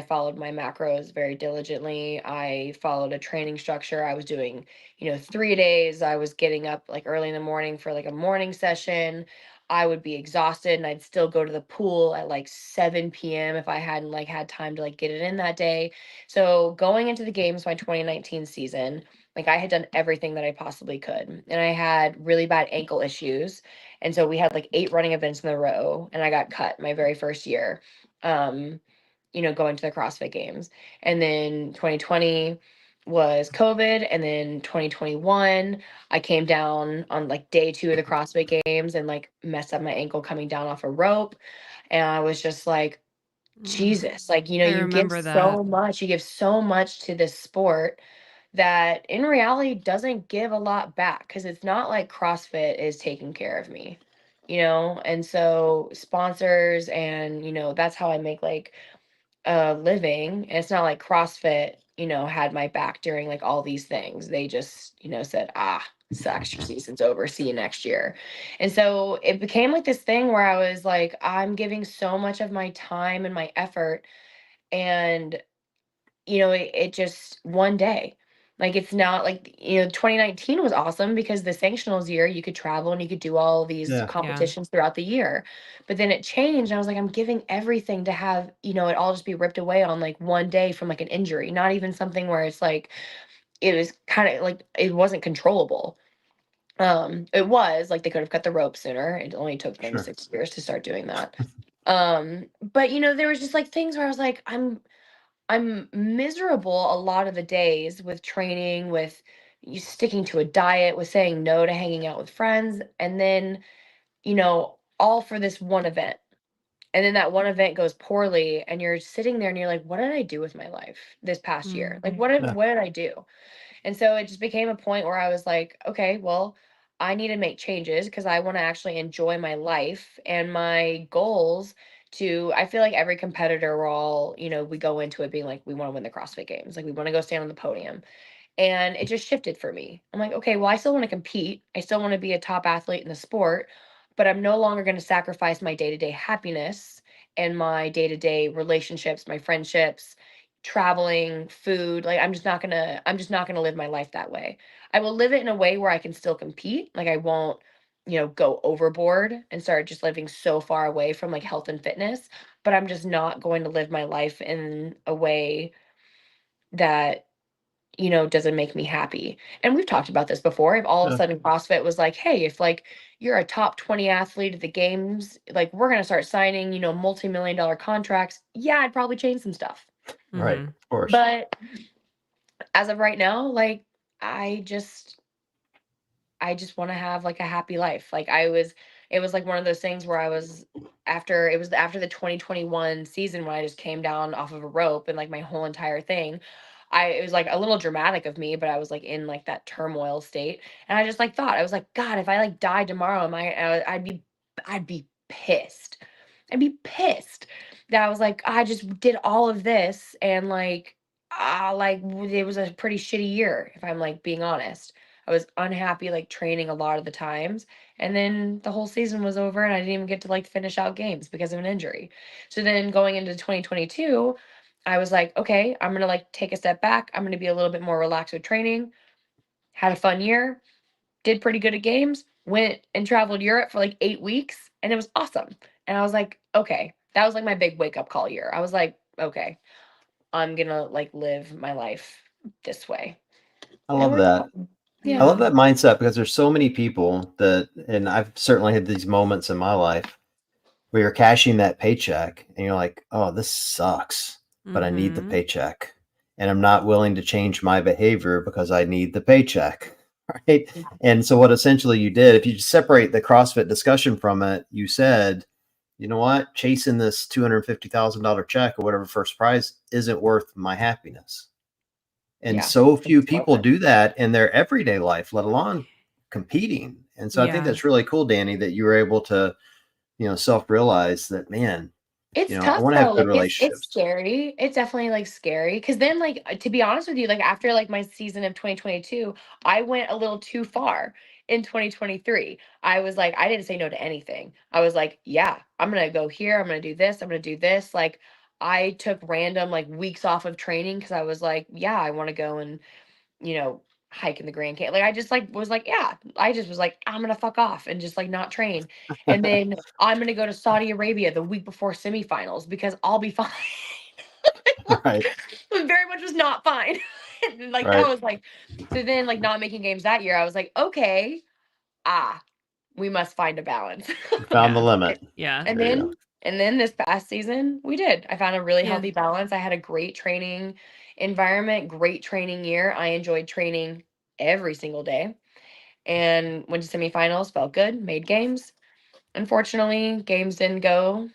followed my macros very diligently. I followed a training structure. I was doing, 3 days. I was getting up like early in the morning for like a morning session. I would be exhausted and I'd still go to the pool at like 7 p.m. if I hadn't like had time to like get it in that day. So going into the games, my 2019 season, like I had done everything that I possibly could. And I had really bad ankle issues. And so we had like 8 running events in a row and I got cut my very first year. Going to the CrossFit Games. And then 2020 was COVID. And then 2021, I came down on like day 2 of the CrossFit Games and like messed up my ankle coming down off a rope. And I was just like, Mm, Jesus, like, I you remember that. give so much to this sport that in reality doesn't give a lot back because it's not like CrossFit is taking care of me, And so sponsors and, that's how I make like a living. And it's not like CrossFit, had my back during like all these things. They just, said, sucks, your season's over. See you next year. And so it became like this thing where I was like, I'm giving so much of my time and my effort. And it just one day. Like it's not like 2019 was awesome because the sanctionals year you could travel and you could do all these Yeah. Yeah. competitions throughout the year. But then it changed. And I was like, I'm giving everything to have, it all just be ripped away on like one day from like an injury, not even something where it's like it was kind of like it wasn't controllable. It was like they could have cut the rope sooner. It only took them Sure. 6 years to start doing that. But there was just like things where I was like, I'm miserable a lot of the days with training, with you sticking to a diet, with saying no to hanging out with friends, and then, all for this one event. And then that one event goes poorly, and you're sitting there and you're like, what did I do with my life this past year? Mm, Like, Yeah. what did I do? And so it just became a point where I was like, okay, well, I need to make changes because I want to actually enjoy my life and my goals I feel like every competitor, we're all, we go into it being like, we want to win the CrossFit Games. Like, we want to go stand on the podium. And it just shifted for me. I'm like, okay, well, I still want to compete. I still want to be a top athlete in the sport, but I'm no longer going to sacrifice my day to day happiness and my day to day relationships, my friendships, traveling, food. Like, I'm just not going to live my life that way. I will live it in a way where I can still compete. Like, I won't go overboard and start just living so far away from like health and fitness, but I'm just not going to live my life in a way that doesn't make me happy. And we've talked about this before. If all of a Yeah. sudden CrossFit was like, hey, if like you're a top 20 athlete at the games, like we're gonna start signing, multi-million dollar contracts, yeah, I'd probably change some stuff. Right. Mhm. Of course. But as of right now, like I just I just want to have like a happy life. It was like one of those things where it was after the 2021 season when I just came down off of a rope and like my whole entire thing. It was like a little dramatic of me, but I was like in like that turmoil state. And I just like thought, I was like, God, if I like died tomorrow, I'd be pissed. I'd be pissed that I was like, I just did all of this and it was a pretty shitty year, if I'm like being honest. I was unhappy, like, training a lot of the times, and then the whole season was over, and I didn't even get to, like, finish out games because of an injury. So then going into 2022, I was like, "Okay, I'm gonna, like, take a step back. I'm gonna be a little bit more relaxed with training." Had a fun year, did pretty good at games, went and traveled Europe for, like, 8 weeks, and it was awesome. And I was like, "Okay." That was, like, my big wake-up call year. I was like, "Okay, I'm gonna, like, live my life this way." I And it love worked that. out. I Yeah. love Yeah. that mindset because there's so many people that, and I've certainly had these moments in my life where you're cashing that paycheck and you're like, oh, this sucks, but I need the Mhm. paycheck. And I'm not willing to change my behavior because I need the paycheck. Right. And so, what essentially you did, if you separate the CrossFit discussion from it, you said, you know what, chasing this $250,000 check or whatever first prize isn't worth my happiness. And Yeah. so It few just people wasn't. do that in their everyday life, let alone competing. And so I think Yeah. that's really cool, Danny, that you were able to, self-realize that, man, It's I tough want to have though, good like, it's relationships. scary. It's definitely, like, scary. Cause then, like, to be honest with you, like, after, like, my season of 2022, I went a little too far in 2023. I was like, I didn't say no to anything. I was like, "Yeah, I'm gonna go here, I'm gonna do this, I'm gonna do this." Like, I took random, like, weeks off of training because I was like, "Yeah, I wanna go and, you know, hike in the Grand Canyon." Like, I just, like, was like, yeah. I just was like, "I'm gonna fuck off and just, like, not train." And then I'm gonna go to Saudi Arabia the week before semifinals because I'll be fine. Right. But very much was not fine. And, like, that Right. was like so then, like, not making games that year, I was like, "Okay, ah, we must find a balance." You found the Yeah. limit. Yeah. And There you go. then this past season, we did. I found a really Yeah. healthy balance. I had a great training environment, great training year. I enjoyed training every single day and went to semifinals, felt good, made games. Unfortunately, games didn't go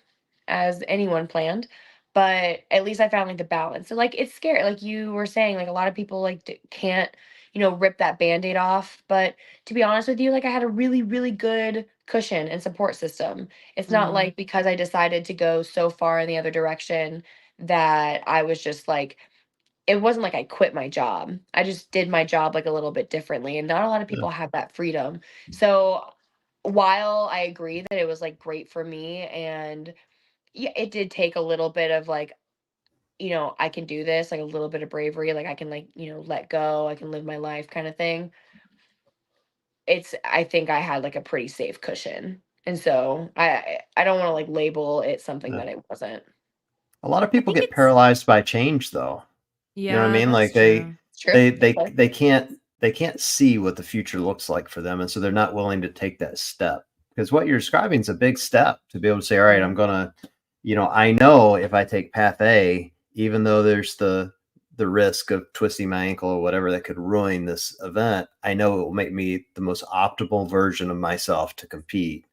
as anyone planned, but at least I found like the balance. So like it's scary, like you were saying, like a lot of people like can't, rip that band-aid off. But to be honest with you, like I had a really, really good cushion and support system. It's not Mhm. like because I decided to go so far in the other direction that I was just like it wasn't like I quit my job. I just did my job like a little bit differently. And not a lot of Yeah. people have that freedom. So while I agree that it was like great for me and yeah, it did take a little bit of like, I can do this, like a little bit of bravery, like I can like, let go, I can live my life kind of thing. I think I had like a pretty safe cushion. And so I don't want to like label it something Yeah. that it wasn't. A lot of I people think get it's paralyzed by change, though. You know what I yeah, mean? that's Like true. It's true. they can't see what the future looks like for them, and so they're not willing to take that step. Because what you're describing is a big step to be able to say, all right, I'm Mhm. gonna, I know if I take path A, even though there's the risk of twisting my ankle or whatever that could ruin this event, I know it will make me the most optimal version of myself to compete.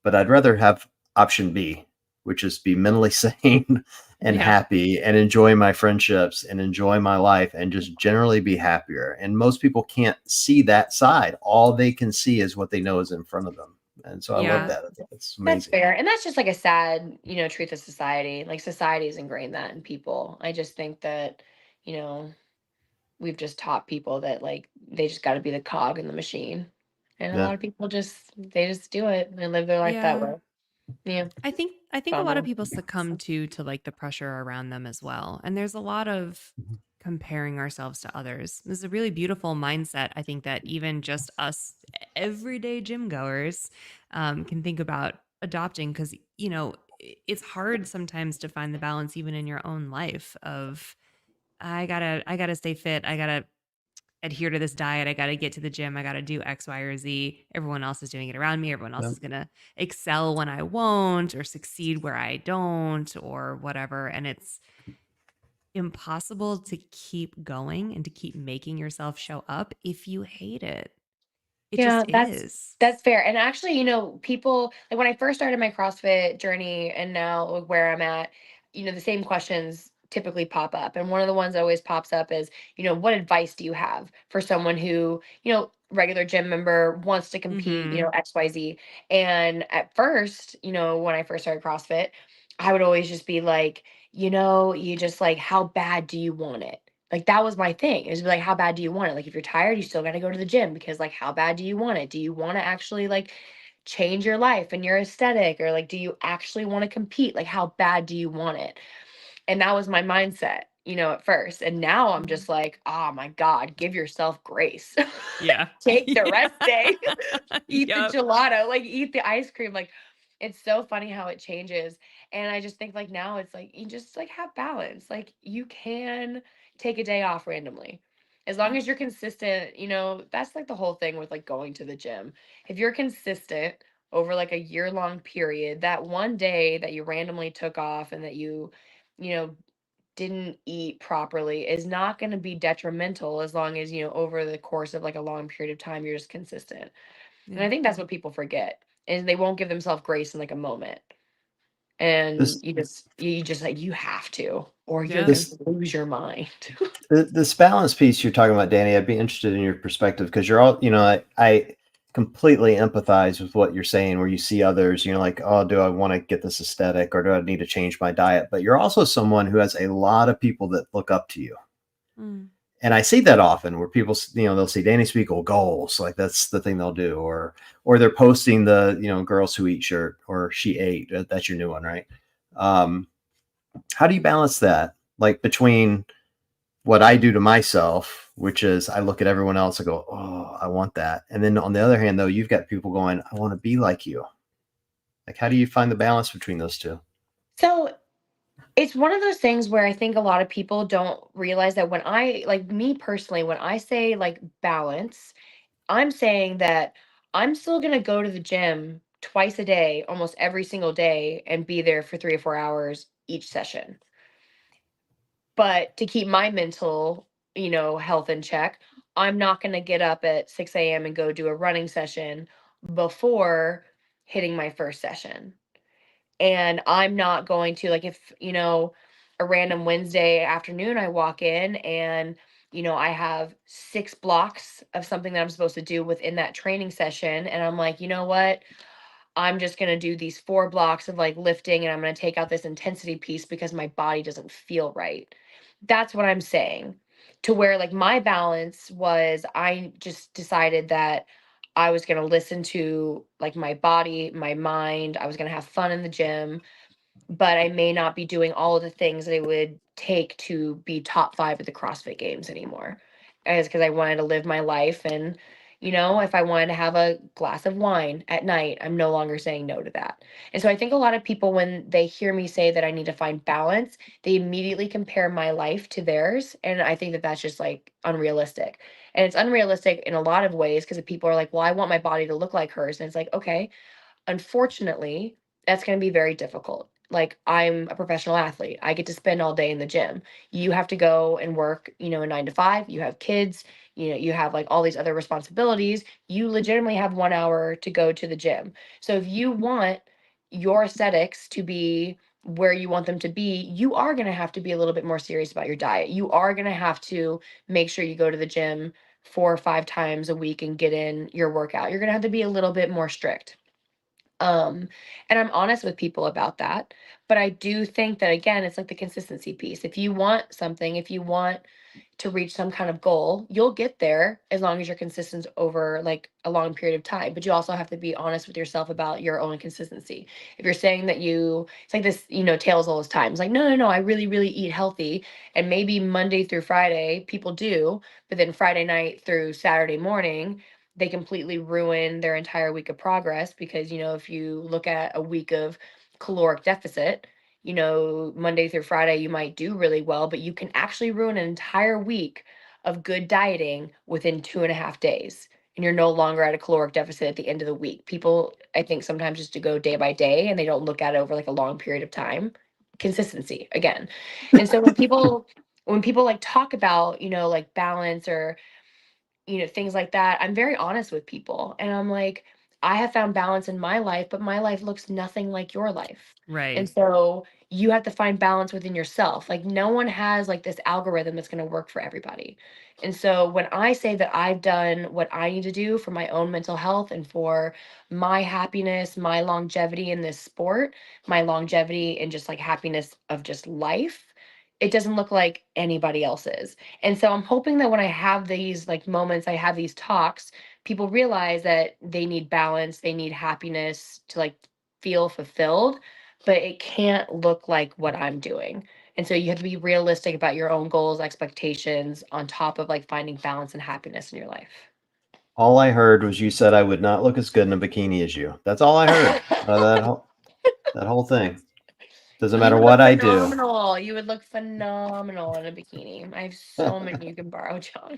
But I'd rather have option B, which is be mentally sane and Yeah. happy and enjoy my friendships and enjoy my life and just generally be happier. And most people can't see that side. All they can see is what they know is in front of them. And so I love Yeah. Yeah. that. I think it's That's amazing. fair. And that's just like a sad, truth of society. Like society has ingrained that in people. I just think that, you know, we've just taught people that like they just got to be the cog in the machine. And a Yeah. lot of people they just do it and live their life that Yeah. way. Yeah. I think a lot of Bummer. people succumb to like the pressure around them as well. And there's a lot of comparing ourselves to others. This is a really beautiful mindset. I think that even just us everyday gym goers can think about adopting because, it's hard sometimes to find the balance even in your own life of I gotta stay fit. I gotta adhere to this diet. I gotta get to the gym. I gotta do X, Y, or Z. Everyone else is doing it around me. Everyone else Yeah. is gonna excel when I won't or succeed where I don't or whatever. And it's impossible to keep going and to keep making yourself show up if you hate it. It Yeah, just that's is. that's fair. And actually, people like when I first started my CrossFit journey and now where I'm at, the same questions typically pop up. And one of the ones that always pops up is, what advice do you have for someone who, regular gym member wants to compete, Mm-hmm. XYZ. And at first, when I first started CrossFit, I would always just be like, you just like, how bad do you want it? Like that was my thing. It was like, how bad do you want it? Like if you're tired, you still got to go to the gym because like how bad do you want it? Do you want to actually like change your life and your aesthetic or like do you actually want to compete? Like how bad do you want it? And that was my mindset, at first. And now I'm Mm-hmm. just like, oh my God, give yourself grace. Yeah. Take the Yeah. rest day. Eat the Yep. gelato, like eat the ice cream. Like it's so funny how it changes. And I just think like now it's like you just like have balance. Like you can take a day off randomly. As long Yeah. as you're consistent, that's like the whole thing with like going to the gym. If you're consistent over like a year-long period, that one day that you randomly took off and that you know, didn't eat properly is not going to be detrimental as long as, over the course of like a long period of time, you're just consistent. And Yeah. I think that's what people forget is they won't give themselves grace in like a moment. And This you just like, you have to, or you're Yeah. going this to lose your mind. this balance piece you're talking about, Danny, I'd be interested in your perspective because you're all, I completely empathize with what you're saying where you see others, like, oh, do I want to get this aesthetic or do I need to change my diet? But you're also someone who has a lot of people that look up to you. Mm. And I see that often where people, they'll see Dani Speegle goals, like that's the thing they'll do, or they're posting the, girls who eat shirt or she ate. That's your new one, right? Um, how do you balance that, like between what I do to myself, which is I look at everyone else, I go, oh, I want that, and then on the other hand, though, you've got people going, I want to be like you. Like, how do you find the balance between those two? So it's one of those things where I think a lot of people don't realize that when like me personally, when I say like balance, I'm saying that I'm still going to go to the gym twice a day, almost every single day, and be there for 3 or 4 hours each session. But to keep my mental, health in check, I'm not going to get up at 6 a.m. and go do a running session before hitting my first session. And I'm not going to, like, if, a random Wednesday afternoon, I walk in and, I have 6 blocks of something that I'm supposed to do within that training session. And I'm like, you know what? I'm just going to do these 4 blocks of like lifting and I'm going to take out this intensity piece because my body doesn't feel right. That's what I'm saying. To where like my balance was, I just decided that I was going to listen to like my body, my mind. I was going to have fun in the gym, but I may not be doing all of the things that it would take to be top 5 at the CrossFit Games anymore. As because I wanted to live my life and if I wanted to have a glass of wine at night, I'm no longer saying no to that. And so I think a lot of people when they hear me say that I need to find balance, they immediately compare my life to theirs, and I think that that's just like unrealistic. And it's unrealistic in a lot of ways because people are like, "Well, I want my body to look like hers." And it's like, "Okay, unfortunately, that's going to be very difficult. Like, I'm a professional athlete. I get to spend all day in the gym. You have to go and work, a 9 to 5. You have kids, you have like all these other responsibilities. You legitimately have 1 hour to go to the gym. So, if you want your aesthetics to be where you want them to be, you are going to have to be a little bit more serious about your diet. You are going to have to make sure you go to the gym 4 or 5 times a week and get in your workout. You're going to have to be a little bit more strict. And I'm honest with people about that. But I do think that, again, it's like the consistency piece. If you want something, if you want to reach some kind of goal, you'll get there as long as you're consistent over like a long period of time. But you also have to be honest with yourself about your own consistency. If you're saying that it's like this, tales all this time. It's like, no, no, no, I really, really eat healthy. And maybe Monday through Friday, people do, but then Friday night through Saturday morning, they completely ruin their entire week of progress because, if you look at a week of caloric deficit, Monday through Friday, you might do really well, but you can actually ruin an entire week of good dieting within 2.5 days. And you're no longer at a caloric deficit at the end of the week. People, I think, sometimes just to go day by day and they don't look at it over like a long period of time. Consistency again. And so when people like talk about, like balance or things like that, I'm very honest with people. And I'm like, I have found balance in my life, but my life looks nothing like your life. And Right. so you have to find balance within yourself. Like, no one has like this algorithm that's going to work for everybody. And so when I say that I've done what I need to do for my own mental health and for my happiness, my longevity in this sport, my longevity and just like happiness of just life, it doesn't look like anybody else's. And so I'm hoping that when I have these like moments, I have these talks, people realize that they need balance, they need happiness to like feel fulfilled, but it can't look like what I'm doing. And so you have to be realistic about your own goals, expectations on top of like finding balance and happiness in your life. All I heard was you said I would not look as good in a bikini as you. That's all I heard. That whole thing. Doesn't You matter would look what I do. phenomenal. You would look phenomenal in a bikini. I have so many you can borrow, John.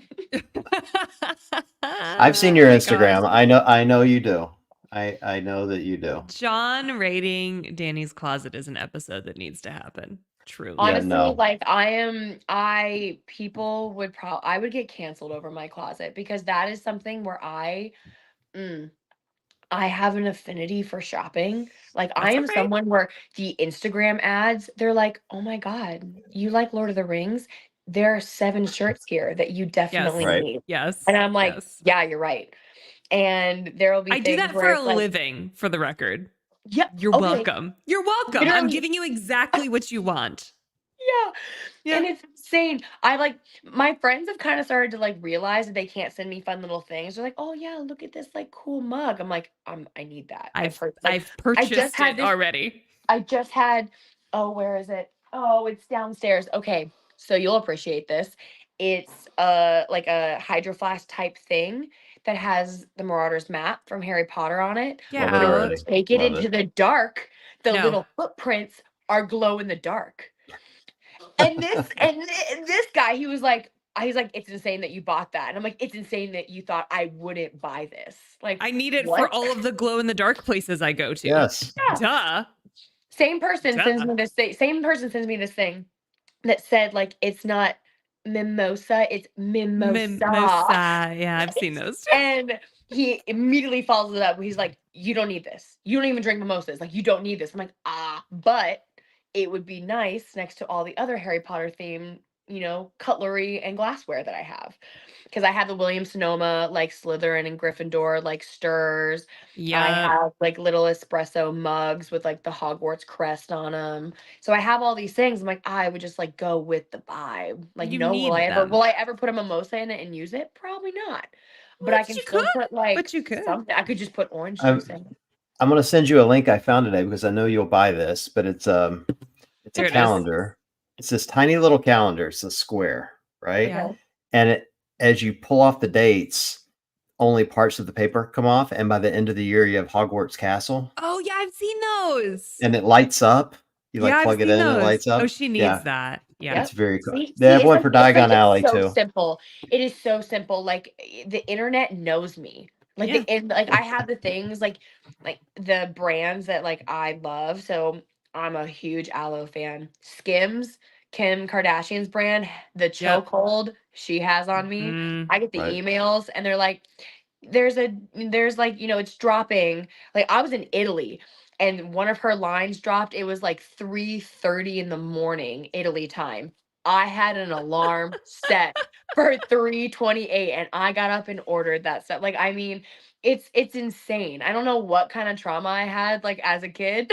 I've seen Oh your my gosh. Instagram. I know you do. I know that you do. John raiding Danny's closet is an episode that needs to happen. Truly. Yeah, Honestly, no. like people would I would get canceled over my closet because that is something where mm, I have an affinity for shopping. Like, I That's am okay. someone where the Instagram ads, they're like, "Oh my God, you like Lord of the Rings? There are 7 shirts here that you definitely Yes. Right. need." And Yes. I'm like, Yes. "Yeah, you're right." And there will be I do things that where for a it's like, living, for the record. "Yeah, You're okay, welcome. You're welcome. I'm literally, giving you exactly what you want. yeah." Yeah. And it's insane. I like my friends have kind of started to like realize that they can't send me fun little things. They're like, "Oh yeah, look at this like cool mug." I'm like, I need that. I've I've heard like I've I just purchased had it this already. I just had oh, where is it? Oh, it's downstairs. Okay. So you'll appreciate this. It's like a hydro flask type thing that has the Marauder's map from Harry Potter on it. Get Love it When you already. out. take it Love into it. the dark, the No. little footprints are glow in the dark. And this guy, he's like, "It's insane that you bought that." And I'm like, "It's insane that you thought I wouldn't buy this." Like, I need it for what? all of the glow in the dark places I go to. Yes. Yeah. Duh. Same person Duh. sends me this same person sends me this thing that said like it's not mimosa, it's mimosa. Mimosa. Yeah, I've seen those. And he immediately follows it up. He's like, "You don't need this. You don't even drink mimosas. Like, you don't need this." I'm like, but it would be nice next to all the other Harry Potter themed, cutlery and glassware that I have. Because I have the Williams Sonoma, like Slytherin and Gryffindor, like stirs. I Yep. have like little espresso mugs with like the Hogwarts crest on them. So I have all these things. I'm like, I would just like go with the vibe. Like, You no, need will them. I ever put a mimosa in it and use it? Probably not. But I But can you could. still put like But you could. something. I could just put orange I'm juice in it. I'm gonna send you a link I found today because I know you'll buy this, but it's a There it is. calendar. It's this tiny little calendar. It's a square, right? Yeah. Okay. And as you pull off the dates, only parts of the paper come off, and by the end of the year, you have Hogwarts Castle, Oh, yeah, I've seen those. and it lights up. You Yeah, like I've plug it seen in, and it those. lights Oh, up. she needs Yeah, that. Yeah. it's Yep. very cool. See, They see, have one for Diagon it's Alley so too. simple. It is so simple. Like, the internet knows me. Like Yeah. like I have the things like the brands that like I love. So I'm a huge aloe fan. Skims, Kim Kardashian's brand, the Yep. chokehold she has on me. Mm. I get the Right. emails and they're like, there's like, it's dropping. Like, I was in Italy and one of her lines dropped. It was like 3:30 in the morning, Italy time. I had an alarm set for 3:28 and I got up and ordered that stuff. Like, I mean, it's insane. I don't know what kind of trauma I had like as a kid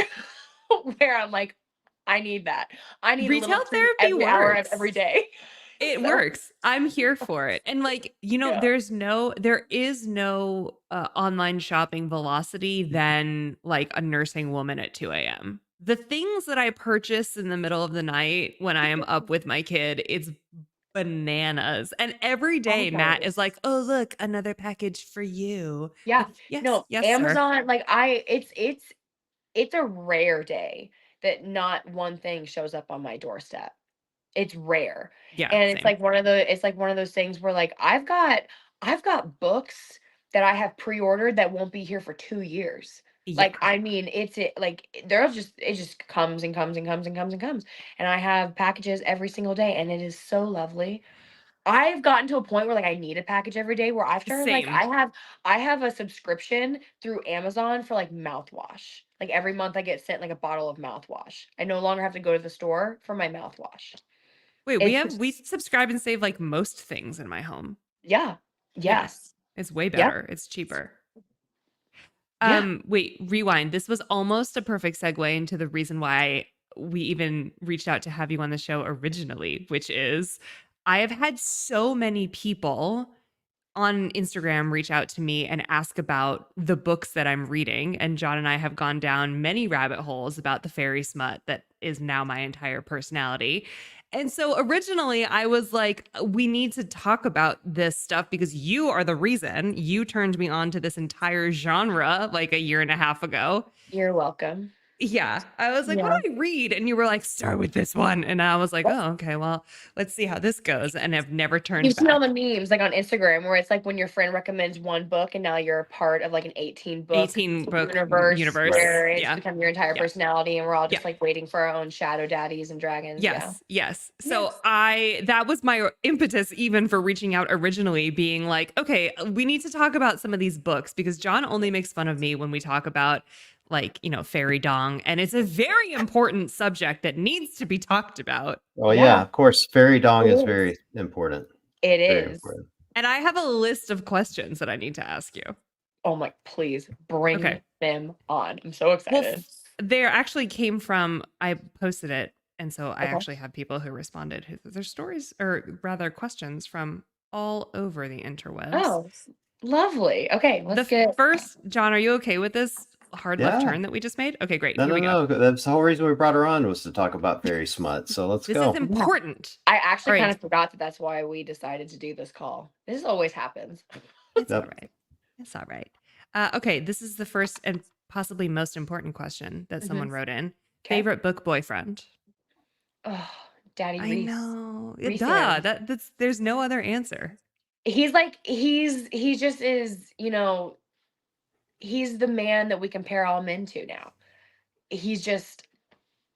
where I'm like, I need that. I need a little Retail treat therapy every hour of every works. day. It So works. I'm here for it. And like, yeah. there is no online shopping velocity than like a nursing woman at 2 a.m. The things that I purchase in the middle of the night when I am up with my kid, it's bananas. And every day Matt is like, Always. oh, look, another package for you. Yeah. Like, yes, No, yes, sir. Amazon, like it's a rare day that not one thing shows up on my doorstep. It's rare. Yeah, And same. it's like one of those things where like I've got books that I have pre-ordered that won't be here for 2 years. Yeah, Like I mean, like there's just it just comes and comes and comes and comes and comes. And I have packages every single day and it is so lovely. I've gotten to a point where like I need a package every day where I've started like same. I have a subscription through Amazon for like mouthwash. Like every month I get sent like a bottle of mouthwash. I no longer have to go to the store for my mouthwash. Wait, It's we subscribe and save like most things in my home. yeah. Yeah. Yes. It's way Yep. better. It's cheaper. Yeah. Wait, rewind. This was almost a perfect segue into the reason why we even reached out to have you on the show originally, which is I have had so many people on Instagram reach out to me and ask about the books that I'm reading. And John and I have gone down many rabbit holes about the fairy smut that is now my entire personality. And so originally I was like, we need to talk about this stuff because you are the reason you turned me on to this entire genre like a year and a half ago. You're welcome. Yeah. I was like, what Yeah. do I read? And you were like, start with this one. And I was like, oh, okay, well, let's see how this goes. And I've never turned You've seen all the back. memes like on Instagram where it's like when your friend recommends one book and now you're a part of like an 18 book 18 book universe universe. where it's Yeah. become your entire Yeah. personality and we're all Yeah. just like waiting for our own shadow daddies and dragons. Yeah. Yes, yes. So Yes. that was my impetus even for reaching out originally, being like, okay, we need to talk about some of these books because John only makes fun of me when we talk about like, fairy dong. And it's a very important subject that needs to be talked about. Oh yeah, Yeah. of course. Fairy dong It is is. very important. It Very is. important. And I have a list of questions that I need to ask you. Oh my, please bring Okay. them on. I'm so Well, excited. there actually came from, I posted it. And so I Okay. actually have people who responded who their stories or rather questions from all over the interwebs. Oh, lovely. Okay, let's The get first, John, are you okay with this hard left Yeah. turn that we just made? Okay, great. No, Here no, we go. no. That's the whole reason we brought her on was to talk about fairy smut. So let's This go. is important. I All actually kind right. of forgot that that's why we decided to do this call. This always happens. It's all Yep. right. It's all right. Okay, this is the first and possibly most important question that someone Mhm. wrote in. Okay. Favorite book boyfriend? Oh, Daddy I Reese. know. Reese Duh. Ann. That's there's no other answer. He's like he just is, he's the man that we compare all men to now. He's just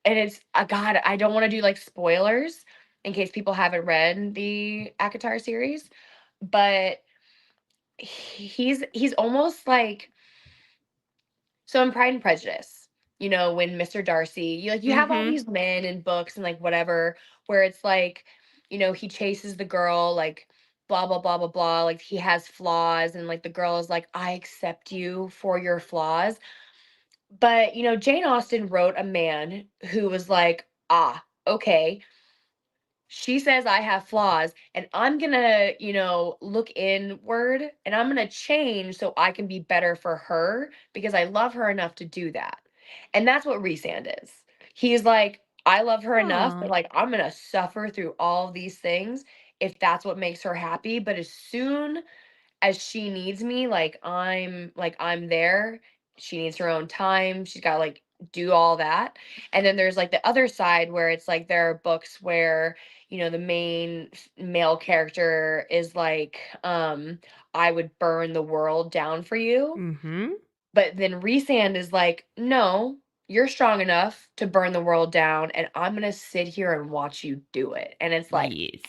and it's God, I don't want to do like spoilers in case people haven't read the Akatar series, but he's almost like so in Pride and Prejudice, when Mr. Darcy, you have all Mm-hmm. these men in books and like whatever, where it's like, he chases the girl, like blah blah blah blah blah, like he has flaws, and like the girl is like, I accept you for your flaws. But Jane Austen wrote a man who was like, ah, okay, she says I have flaws and I'm going to, look inward and I'm going to change so I can be better for her because I love her enough to do that. And that's what Resand is. He's like, I love her enough that Oh. like I'm going to suffer through all of these things if that's what makes her happy, but as soon as she needs me, like I'm there. She needs her own time. She's got to like do all that. And then there's like the other side where it's like there are books where, the main male character is like, I would burn the world down for you. Mm-hmm. But then Resand is like, no, you're strong enough to burn the world down, and I'm gonna sit here and watch you do it. And it's like, Yes.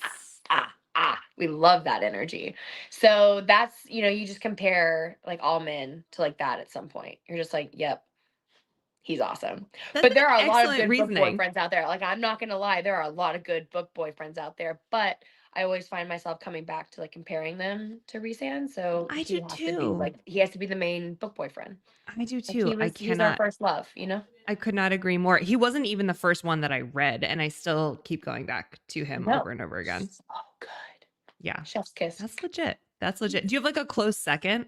we love that energy. So that's, you just compare like all men to like that at some point. You're just like, yep, he's awesome. That's But an there are a lot of excellent good book reasoning. boyfriends out there. Like, I'm not gonna lie, there are a lot of good book boyfriends out there, but I always find myself coming back to like comparing them to Rhysand. So I he do has to be too. like he has to be the main book boyfriend. I do Like too. he's our first love, you know? I could not agree more. He wasn't even the first one that I read, and I still keep going back to him No. over and over again. So good. Yeah. Chef's kiss. That's legit. That's legit. Do you have like a close second?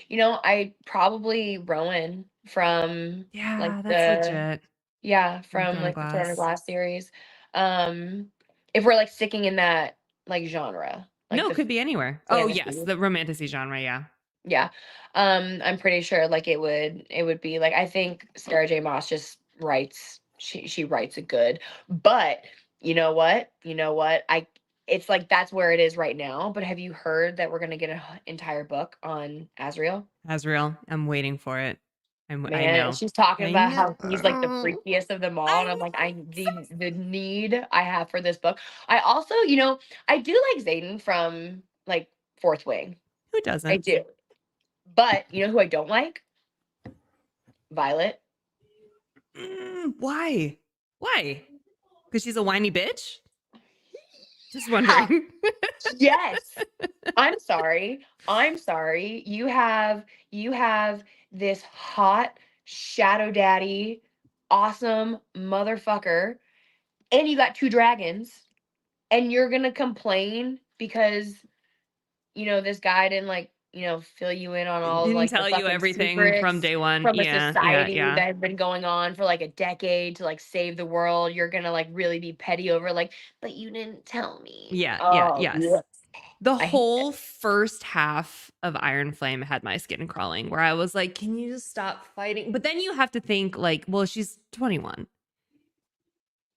You know, I probably Rowan from like Yeah, that's the legit. From from Throne of like the Throne of Glass. Glass series. If we're like sticking in that like genre, like No, it the could be anywhere. Oh, yes, fantasy. the romantasy genre, yeah. Yeah. I'm pretty sure like it would be like I think Sarah J. Maas just writes she writes it good. But you know what? You know what? It's like that's where it is right now. But have you heard that we're gonna get an entire book on Azriel? Azrael, I'm waiting for it. I Man, know. she's talking I about how he's like the know. freakiest of them all. I And I'm like, know. the need I have for this book. I also, I do like Zayden from like Fourth Wing. Who I doesn't? do. But you know who I don't like? Violet. Why? Why? Because she's a whiny bitch? Just Ah, wondering. yes. I'm sorry. I'm sorry. You have this hot shadow daddy, awesome motherfucker, and you got two dragons, and you're gonna complain because this guy didn't like, fill you in on all of Didn't like the tell you fucking everything from secrets day one. from a Yeah, yeah, society yeah. that has been going on for like a decade to like save the world. You're gonna like really be petty over like, but you didn't tell me. Yeah, yeah, Oh, yes. yeah. The I hate whole first half of Iron Flame had my skin crawling where I was like, can you just stop fighting? But then you have to think like, well, she's 21.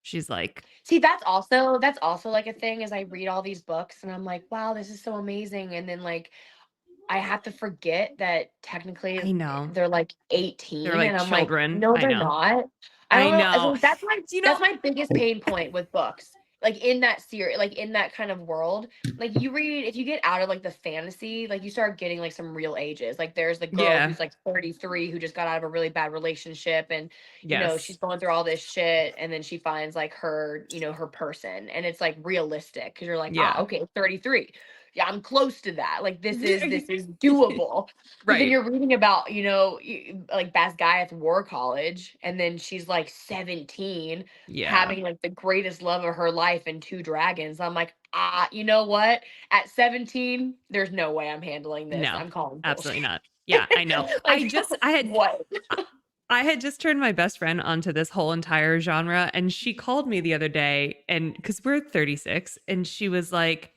She's like, See, that's also like a thing is I read all these books and I'm like, wow, this is so amazing. And then like I have to forget that technically I know. they're like They're 18 like and I'm like, children. no, I they're know. not. I I don't know. know. Like, that's my Do you know? that's my biggest pain point with books. Like in that series, like in that kind of world, like you read, if you get out of like the fantasy, like you start getting like some real ages. Like there's the girl Yeah. who's like 33 who just got out of a really bad relationship and Yes. she's going through all this shit and then she finds like her, her person and it's like realistic because you're like, Yeah. okay, 33. Yeah, I'm close to that. Like this is doable. But then Right. you're reading about, like Basgiath War College, and then she's like 17, Yeah. having like the greatest love of her life and two dragons. I'm like, you know what? At 17, there's no way I'm handling this. No, I'm calling absolutely bullshit. not. Yeah, I know. Like, what? I had just turned my best friend onto this whole entire genre, and she called me the other day, and because we're 36, and she was like,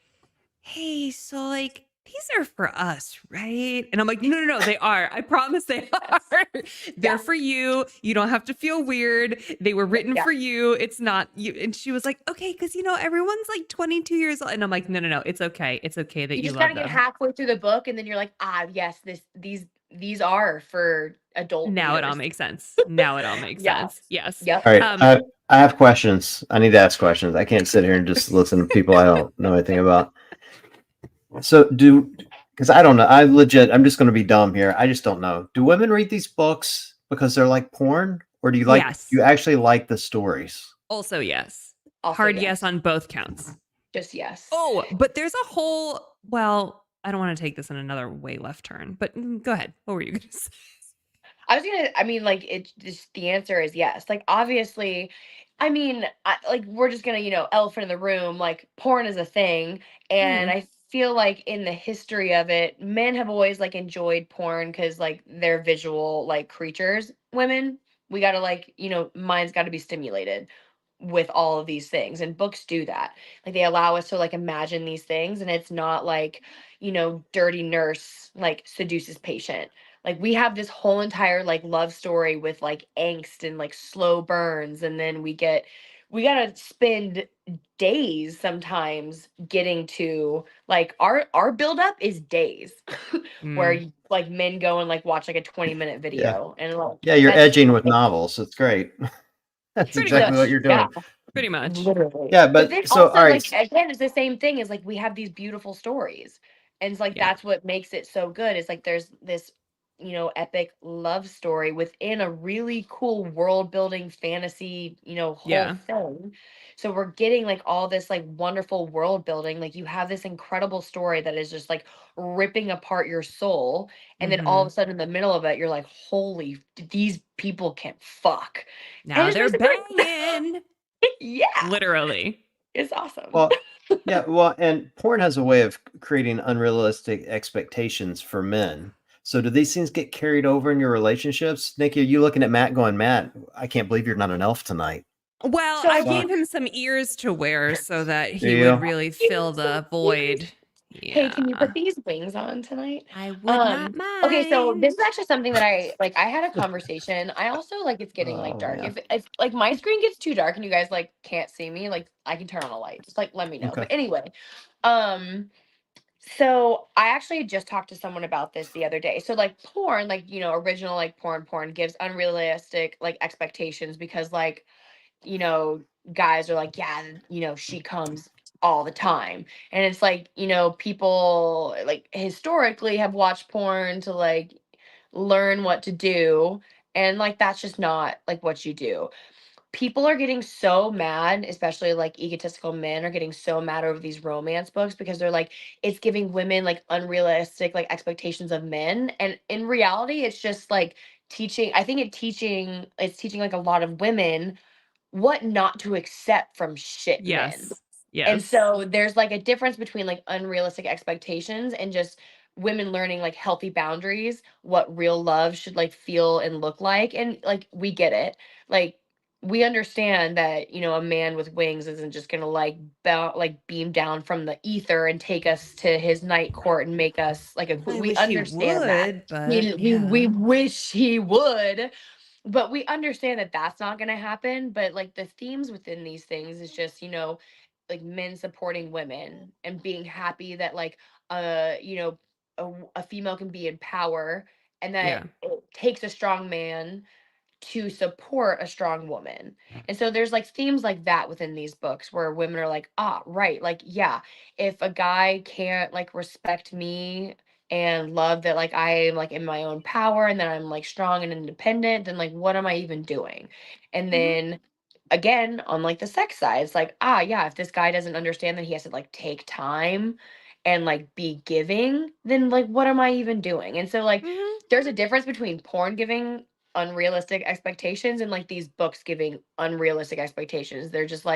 hey, so like these are for us, right? And I'm like, no, no, no, they are. I promise they are. They're Yeah. for you. You don't have to feel weird. They were written Yeah. for you. It's not you. And she was like, okay, because everyone's like 22 years old. And I'm like, no, no, no, it's okay. It's okay that You you just love gotta get them. halfway through the book, and then you're like, yes, these are for adult Now it all readers. makes sense. Now it all makes Yeah. sense. Yes. Yep. All right. I have questions. I need to ask questions. I can't sit here and just listen to people I don't know anything about. So because I don't know. I'm just going to be dumb here. I just don't know. Do women read these books because they're like porn, or do Yes. you actually like the stories? Also, yes. Also, Hard yes. yes on both counts. Just yes. Oh, but there's a whole, well, I don't want to take this in another way left turn, but go ahead. What were you going to say? Like it just the answer is yes. Like obviously, like we're just gonna, elephant in the room, like porn is a thing. And I feel like in the history of it, men have always like enjoyed porn because like they're visual like creatures. Women, we gotta like, mind's gotta be stimulated with all of these things. And books do that. Like they allow us to like imagine these things and it's not like, dirty nurse like seduces patient. Like we have this whole entire like love story with like angst and like slow burns and then we gotta spend days sometimes getting to like our buildup is days where like men go and like watch like a 20-minute video and like Yeah, you're that's edging with novels. It's great. That's Pretty exactly much. what you're doing. yeah, Pretty much. literally. Yeah, But but then so also all right. like again it's the same thing as like we have these beautiful stories and it's like Yeah. that's what makes it so good. It's like there's this epic love story within a really cool world building fantasy, whole Yeah. thing. So we're getting like all this like wonderful world building. Like you have this incredible story that is just like ripping apart your soul. And then all of a Mhm. sudden in the middle of it, you're like, holy, these people can fuck. And it Now just they're makes it great. banging. Yeah, Literally. it's awesome. Well, yeah, well, and porn has a way of creating unrealistic expectations for men. So do these things get carried over in your relationships? Nikki, are you looking at Matt going, Matt, I can't believe you're not an elf tonight. Well, I So Fuck. gave him some ears to wear so that Do he would you? really you're fill so the cute. void. Hey, can you Yeah. put these wings on tonight? I would not Okay, so this mind. is actually something that I had a conversation. I also like it's getting like Oh dark. man. If like my screen gets too dark and you guys like can't see me, like I can turn on a light. Just like let me know. Okay. But anyway, um so I actually just talked to someone about this the other day. So like porn, like original like porn gives unrealistic like expectations because like you know, guys are like, yeah, she comes all the time. And it's like, people like historically have watched porn to like learn what to do. And like, that's just not like what you do. People are getting so mad, especially like egotistical men are getting so mad over these romance books because they're like, it's giving women like unrealistic like expectations of men. And in reality, it's just like teaching, I think it's teaching like a lot of women what not to accept from shit men. Yes. And Yes. so there's like a difference between like unrealistic expectations and just women learning like healthy boundaries, what real love should like feel and look like. And like we get it. Like we understand that, a man with wings isn't just gonna like like beam down from the ether and take us to his night court and make us like a I we wish he understand that. would, but We yeah. wish he would, but we understand that that's not going to happen. But like the themes within these things is just like men supporting women and being happy that like a female can be in power, and that Yeah. it takes a strong man to support a strong woman. And so there's like themes like that within these books where women are like, ah, right, like, yeah, if a guy can't like respect me and love that like I am like in my own power and that I'm like strong and independent, then like what am I even doing? And Mhm. then again, on like the sex side, it's like, ah, yeah, if this guy doesn't understand that he has to like take time and like be giving, then like what am I even doing? And so like Mhm. there's a difference between porn giving unrealistic expectations and like these books giving unrealistic expectations. They're just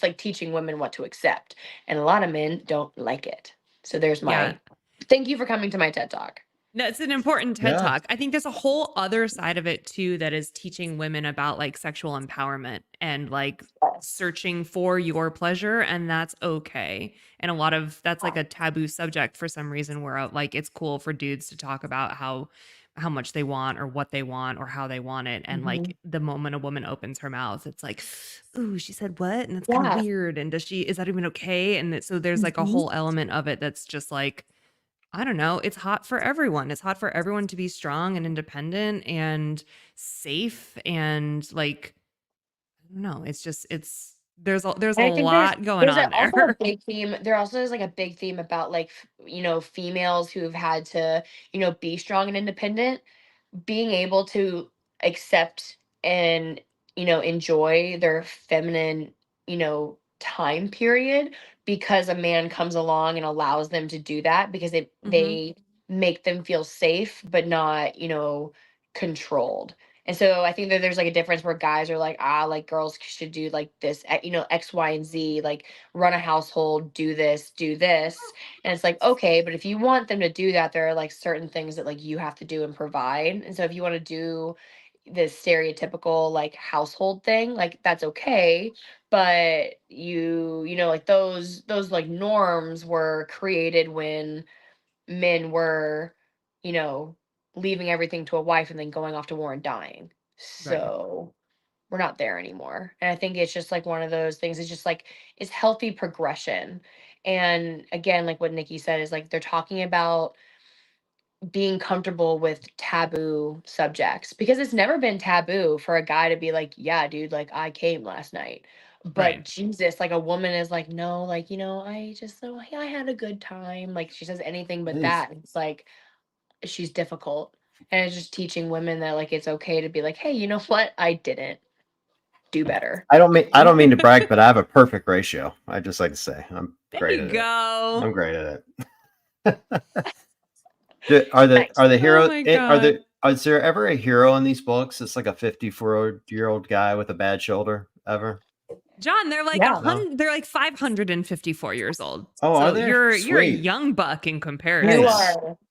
like teaching women what to accept. And a lot of men don't like it. So there's Yeah. my thank you for coming to my TED Talk. No, it's an important TED Yeah. Talk. I think there's a whole other side of it too that is teaching women about like sexual empowerment and like Yes. searching for your pleasure, and that's okay. And a lot of that's like a taboo subject for some reason where like it's cool for dudes to talk about how much they want or what they want or how they want it, and Mhm. like the moment a woman opens her mouth it's like, ooh, she said what, and it's kind of Yeah. weird, and is that even okay, and so there's like a Mhm. whole element of it that's just like, I don't know. It's hot for everyone. It's hot for everyone to be strong and independent and safe and like, I don't know. It's just there's a And I think there's lot going there's on also a there. big theme. There also is like a big theme about like females who've had to be strong and independent, being able to accept and enjoy their feminine time period because a man comes along and allows them to do that because Mhm. they make them feel safe but not controlled. And so I think that there's like a difference where guys are like, ah, like girls should do like this, X, Y, and Z, like run a household, do this. And it's like, okay, but if you want them to do that, there are like certain things that like you have to do and provide. And so if you want to do this stereotypical like household thing, like that's okay. But like those like norms were created when men were, you know, leaving everything to a wife and then going off to war and dying. Right. So we're not there anymore. And I think it's just like one of those things. It's just like it's healthy progression. And again, like what Nikki said, is like they're talking about being comfortable with taboo subjects because it's never been taboo for a guy to be like, yeah, dude, like I came last night. But Right. Jesus, like a woman is like, no, like, I had a good time. Like she says anything but Jeez. that. It's like she's difficult. And it's just teaching women that like it's okay to be like, hey, you know what? I didn't do better. I don't mean to brag, but I have a perfect ratio. I just like to say I'm There great you at it. go. I'm great at it. Are the Nice. hero Oh my are God. is there ever a hero in these books? It's like a 54-year-old guy with a bad shoulder ever? John, they're like Yeah. they're like 554 years old. Oh, are So they? you're a Sweet. young buck in comparison.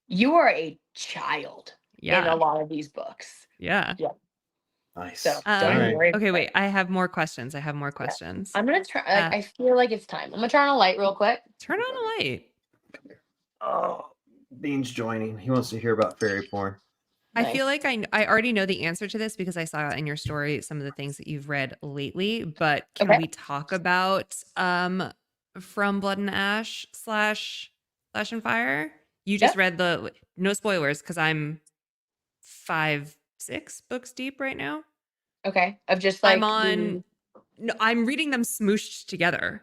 You Nice. are a child in a Yeah. lot of these books. Yeah. Yeah. Nice. So All don't even right. worry. Okay, about wait. it. I have more questions. I have more questions. I'm gonna try. Like, Uh, I feel like it's time. I'm gonna turn on a light real quick. Turn on a light. Oh, Bean's joining. He wants to hear about fairy porn. I feel Nice. like I already know the answer to this because I saw in your story some of the things that you've read lately, but can Okay. we talk about From Blood and Ash / Flesh and Fire? You just Yeah. read the no spoilers because I'm 5-6 books deep right now. Okay. Of just I'm like on no, I'm reading them smooshed together.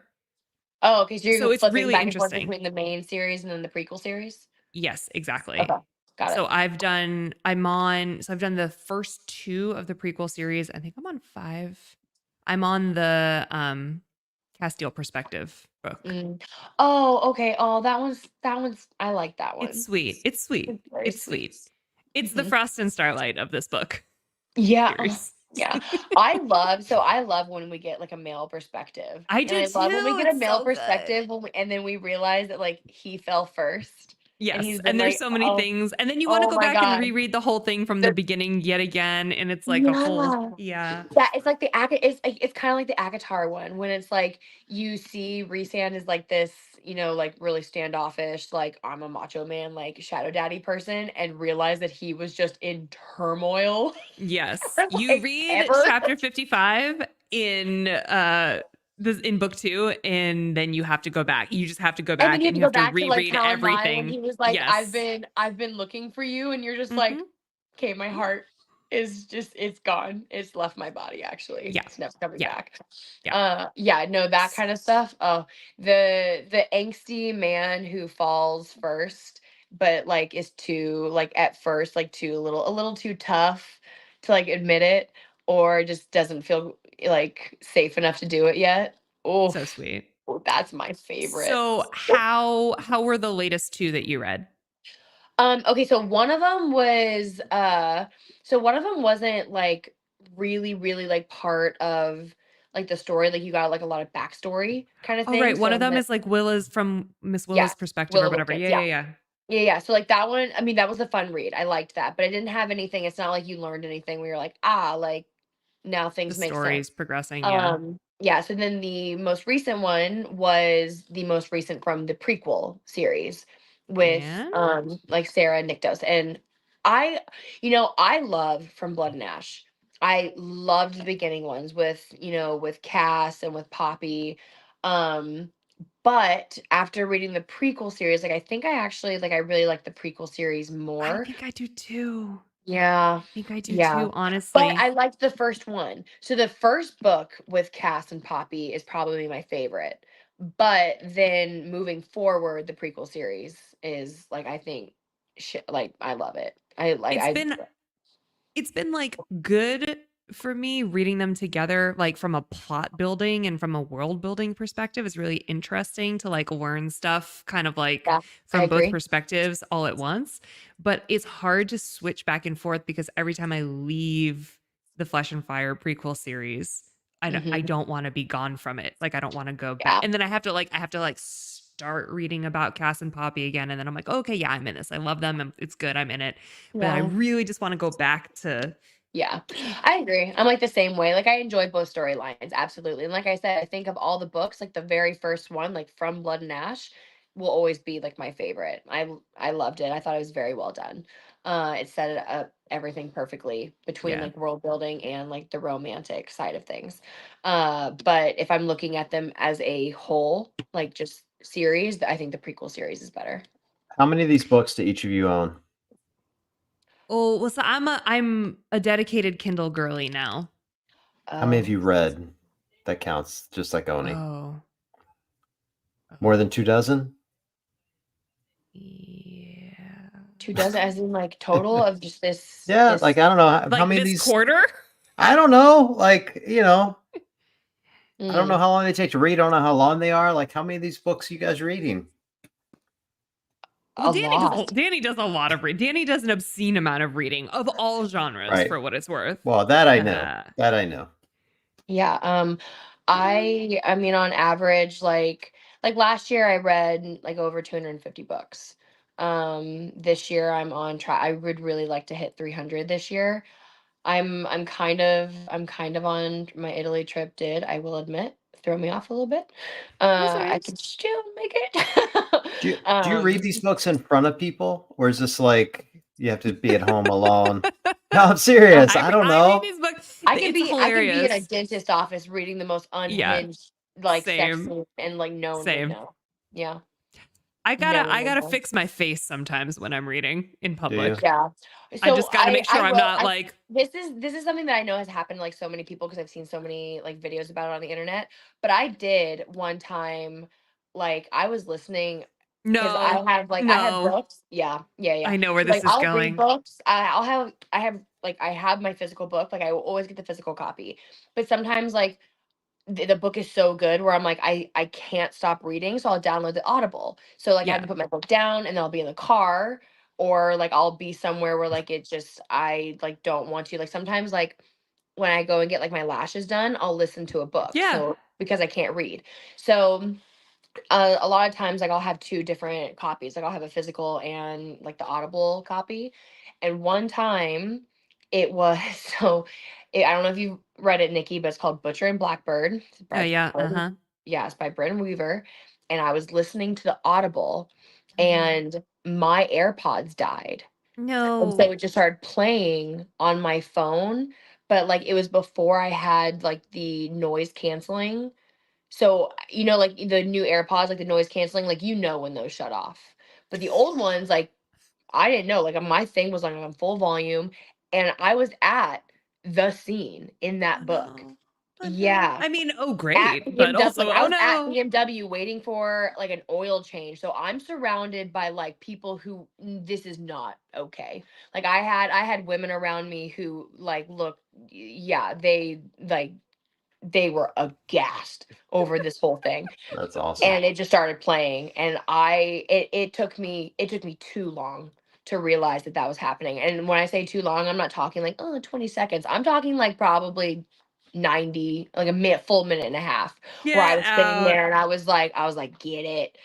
oh, okay. So So you're it's flipping really back and forth interesting. between the main series and then the prequel series. Yes, exactly. Okay. Got it. So I've done the first 2 of the prequel series. I think I'm on 5. I'm on the Castile perspective book. Mm. Oh, okay. Oh, that one's I like that one. It's sweet. It's sweet. It's very It's sweet. sweet. It's the Mhm. Frost and Starlight of this book Yeah. series. Yeah. I love when we get like a male perspective. I And do I love when we too. get a It's male so good. perspective and then we realize that like he fell first and Yes, he's been and there's like, so many oh, things, and then you want to oh go my back and God. reread the whole thing from the The, beginning yet again, and it's like a whole yeah. yeah. Yeah, it's like it's kind of like the Akatar one when it's like you see Rhysand is like this, like really standoffish, like I'm a macho man, like shadow daddy person, and realize that he was just in turmoil Yes. for You like read ever. chapter 55 in book 2, and then you have to go back. You just have to go And then back you have and to you go have to back to like reread Kalanbai when everything. he was like, Yes. I've been looking for you, and you're just like, Mhm. okay, my heart is just it's gone. It's left my body actually. Yeah. It's never coming Yeah. back. Yeah. Yeah, no, that kind of stuff. Oh, the angsty man who falls first, but like is too like at first like too a little too tough to like admit it, or just doesn't feel like safe enough to do it yet. Oh, So sweet. that's my favorite. So how were the latest 2 that you read? Okay, so one of them wasn't like really like part of like the story. Like you got like a lot of backstory kind of Oh, thing. right. One So of them is like Willa's from Miss yeah, Willa's perspective Will or of the whatever. Wisps. Yeah, Yeah. yeah, yeah. Yeah, yeah. So like that one, I mean, that was a fun read. I liked that, but it didn't have anything. It's not like you learned anything where you're like, like now The things make sense. story's progressing, yeah. Yeah, so then the most recent one was the most recent from the prequel series with And like Sarah and Nyktos. And I I love From Blood and Ash. I loved the beginning ones with Cass and with Poppy. Um but after reading the prequel series, like I think I actually like I really like the prequel series I more. think I do too. Yeah. I think I do Yeah. too, But honestly. I liked the first one. So the first book with Cass and Poppy is probably my favorite. But then moving forward, the prequel series is like I think shit like I love it. I like It's I been it's been like good for me reading them together, like from a plot building and from a world building perspective. Is really interesting to like learn stuff kind of like yeah, I from both agree. perspectives all at once. But it's hard to switch back and forth because every time I leave the Flesh and Fire prequel series, I Hmm. don't want to be gone from it. Like I don't want to go back. Yeah. And then I have to start reading about Cass and Poppy again. And then I'm like, okay, yeah, I'm in this. I love them. It's good. I'm in it. But I Yeah. really just want to go back to Yeah, I agree. I'm like the same way. Like I enjoy both storylines, absolutely. And like I said, I think of all the books, like the very first one, like From Blood and Ash, will always be like my favorite. I loved it. I thought it was very well done. It set it up everything perfectly between yeah. like world building and like the romantic side of things. But if I'm looking at them as a whole, like just series, I think the prequel series is better. How many of these books do each of you own? Oh, well, so I'm a dedicated Kindle girly now. How many have Oh, you read? That counts, just like owning. Oh. More Oh. than 2 dozen? Yeah. 2 dozen as in like total of just this Yeah, like I don't know how Like many of this these. quarter? I don't know, like I don't know Mm, how long they take to read. I don't know how long they are. Like, how many of these books are you guys reading? Well, a lot. Danny does a lot of reading. Danny does an obscene amount of reading of all genres, Right. for what it's worth. Well, that I know. That I know. Yeah. I mean on average like last year I read like over 250 books. This year I'm on track. I would really like to hit 300 this year. I'm kind of on my Italy trip did, I will admit, throw me off a little bit. That's all I right. could still make it. Do you read these books in front of people, or is this like you have to be at home alone? No, I'm serious. I don't I read know. these books. I can It's be in a hilarious. dentist office reading the most Yeah, unhinged like sex same, scene and like no one would same. know. Yeah. I No gotta one I would gotta know. fix my face sometimes when I'm reading in Do you? public. Yeah. I So just gotta make sure I I'm will not I like, this is something that I know has happened to like so many people because I've seen so many like videos about it on the internet. But I did one time, like I was listening because no, I had no. books. Yeah, yeah, yeah. I know where So like this is I'll read going. books. I have my physical book. Like I will always get the physical copy. But sometimes like the book is so good where I'm like I can't stop reading, so I'll download the Audible. So like I have Yeah, to put my book down and then I'll be in the car or like I'll be somewhere where like it just I like don't want to. Like sometimes like when I go and get like my lashes done, I'll listen to a book. yeah, So because I can't read. So a lot of times like I'll have two different copies. Like I'll have a physical and like the Audible copy. And one time it was I don't know if you read it, Nikki, but it's called Butcher and Blackbird. It's by yeah. Brendan- yeah, it's by Brendan Weaver. And I was listening to the Audible and my AirPods died. And so No. it just started playing on my phone. But like it was before I had like the noise canceling, so, like the new AirPods, like the noise canceling, like when those shut off. But the old ones, like I didn't know. Like my thing was like on full volume and I was at the scene in Oh that book. no. Oh no. Yeah. I mean, oh At great, but BMW, like also, I oh was at no. BMW waiting for like an oil change. So I'm surrounded by like people who this is not okay. Like I had women around me who like look yeah, they were aghast over this whole thing That's awesome. and it just started playing and it took me too long to realize that that was happening. And when I say too long, I'm not talking like 20 seconds. I'm talking like probably 90, like full minute and a half, where I Get was sitting out. there and I was like get it,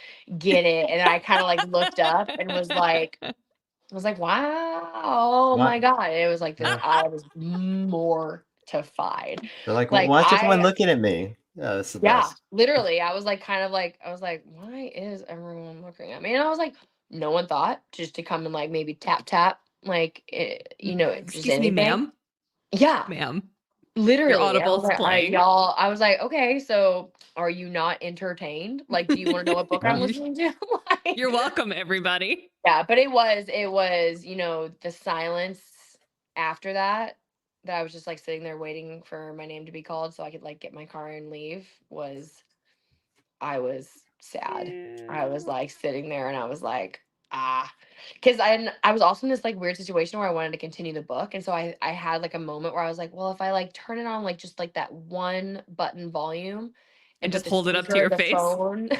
and then I kind of like looked up and was like wow, oh my What? god. And it was like this, Yeah. I was mortified. They're like, Like why is everyone looking at me? Yeah, that's the yeah, best. literally. I was like, why is everyone looking at me? And I was like, no one thought just to come and like maybe tap tap, like just Excuse me, anything. ma'am. Yeah, Ma'am. Your literally. I was audible's like, playing. I was like, okay, so are you not entertained? Like, do you want to know what book I'm Yeah. listening to? You're Like, welcome, everybody. yeah, but it was the silence after that I was just like sitting there waiting for my name to be called so I could like get my car and leave was I was sad. I was Ew. like sitting there and I was like, ah, because I was also in this like weird situation where I wanted to continue the book. And so I had like a moment where I was like, well, if I like turn it on like just like that one button volume And and put just the hold it up to speaker your of the face. phone,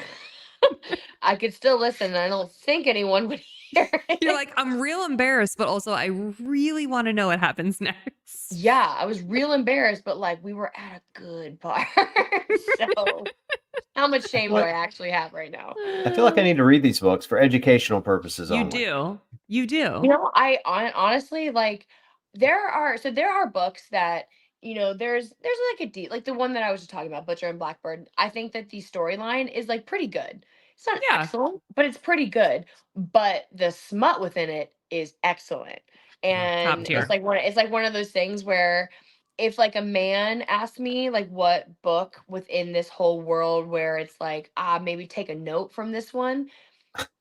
I could still listen. And I don't think anyone would hear You're it. like, I'm real embarrassed, but also I really want to know what happens next. Yeah, I was real embarrassed, but like we were at a good bar. So how much I shame feel do I like actually have right now? I feel like I need to read these books for educational purposes You only. do. You do. Honestly like there are books that there's like a deep like the one that I was just talking about, Butcher and Blackbird. I think that the storyline is like pretty good. It's not Yeah. excellent, but it's pretty good. But the smut within it is excellent. Top And Okay. it's like one of those things where if like a man asked me like what book within this whole world where it's like maybe take a note from this one,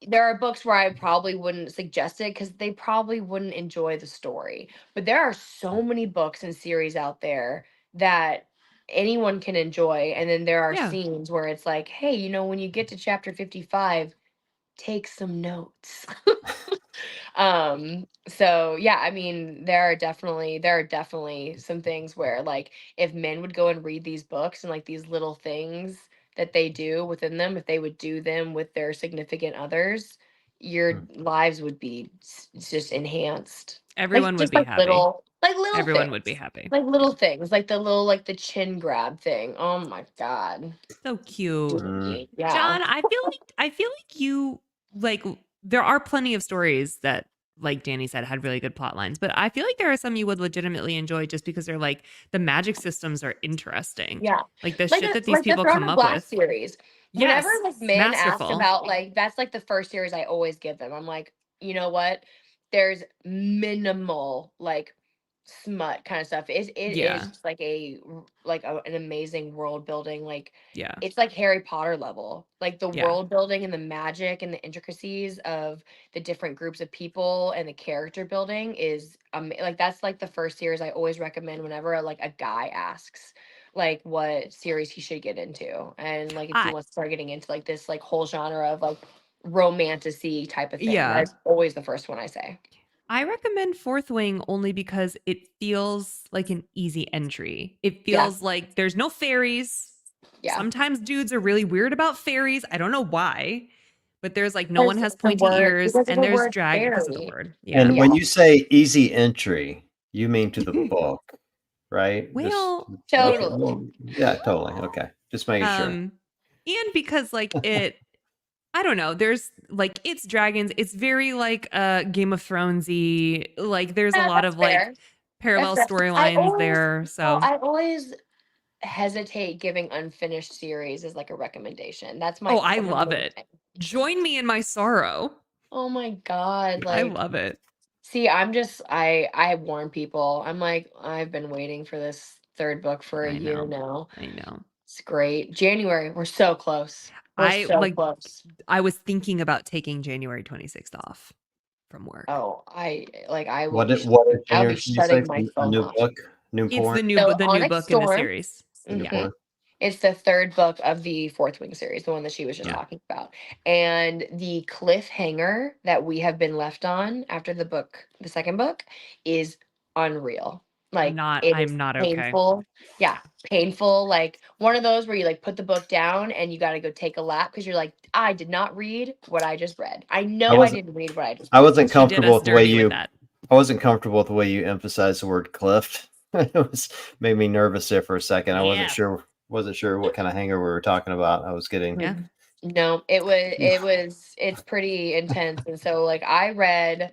there are books where I probably wouldn't suggest it because they probably wouldn't enjoy the story. But there are so many books and series out there that anyone can enjoy. And then there are Yeah. scenes where it's like, hey, when you get to chapter 55, take some notes. So yeah, I mean, there are definitely some things where like if men would go and read these books and like these little things that they do within them, if they would do them with their significant others, your lives would be just enhanced. Everyone would Just be happy. like little Everyone would be things. happy. Like little things, like the little like the chin grab thing. Oh my God. So cute. Yeah. John, I feel like you like there are plenty of stories that like Danny said had really good plot lines, but I feel like there are some you would legitimately enjoy just because they're like the magic systems are interesting. Yeah. Like the shit that these Like the people Throne come of up Glass with. series. Yes. Whenever like men ask Masterful. about like that's like the first series I always give them. I'm like, you know what? There's minimal like smut kind of stuff. It Yeah. is just like an amazing world building. Like Yeah. it's like Harry Potter level. Like the Yeah. world building and the magic and the intricacies of the different groups of people and the character building is like that's like the first series I always recommend whenever like a guy asks like what series he should get into, and like if he I wants to start getting into like this like whole genre of like romantasy type of thing. Yeah. That's always the first one I say. I recommend Fourth Wing only because it feels like an easy entry. It Yeah. feels like there's no fairies. Yeah. Sometimes dudes are really weird about fairies. I don't know why, but there's like no one has pointy ears Because of and the there's word drag because of the fairy. word. Yeah. And Yeah. when you say easy entry, you mean to the book, right? Well, Totally. Yeah, totally. Okay. Just making sure. and because like it I don't know. There's like it's dragons. It's very like Game of Thronesy. Like there's a Yeah, lot that's of like fair. parallel That's fair. storylines there. So I always hesitate giving unfinished series as like a recommendation. That's my I number love one it. thing. Join me in my sorrow. Oh my God. I Like, love it. see, I warn people. I'm like, I've been waiting for this third book for a I year know. now. I know. It's great. January, we're so close. We're I so like close. I was thinking about taking January 26th off from work. Oh, I will What be did what is I'll January be shutting 26th? my A phone new off. book? New It's porn? the new Onyx book in the Storm. series. The new Yeah. porn? It's the third book of the Fourth Wing series, the one that she was just Yeah. talking about. And the cliffhanger that we have been left on after the second book, is unreal. Like it is I'm not okay. painful. Yeah, painful. Like one of those where you like put the book down and you got to go take a lap because you're like, I did not read what I just read. I know I wasn't- didn't read what I just I read. wasn't She did comfortable us with the way dirty with you that. I wasn't comfortable with the way you emphasized the word cliff. It was made me nervous there for a second. I wasn't Yeah. sure what kind of hangover we were talking about. I was getting Yeah. No, it's pretty intense. And so like I read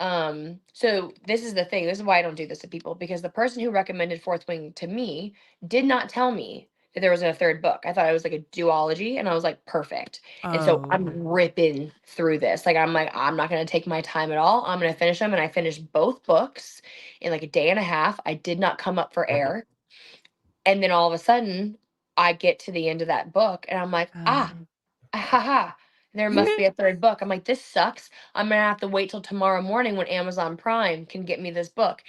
so this is the thing. This is why I don't do this to people, because the person who recommended Fourth Wing to me did not tell me that there was a third book. I thought it was like a duology, and I was like, perfect. And so I'm Oh. ripping through this. Like I'm not going to take my time at all. I'm going to finish them, and I finished both books in like a day and a half. I did not come up for air. And then all of a sudden, I get to the end of that book and I'm like, haha, there must be a third book. I'm like, this sucks. I'm gonna have to wait till tomorrow morning when Amazon Prime can get me this book.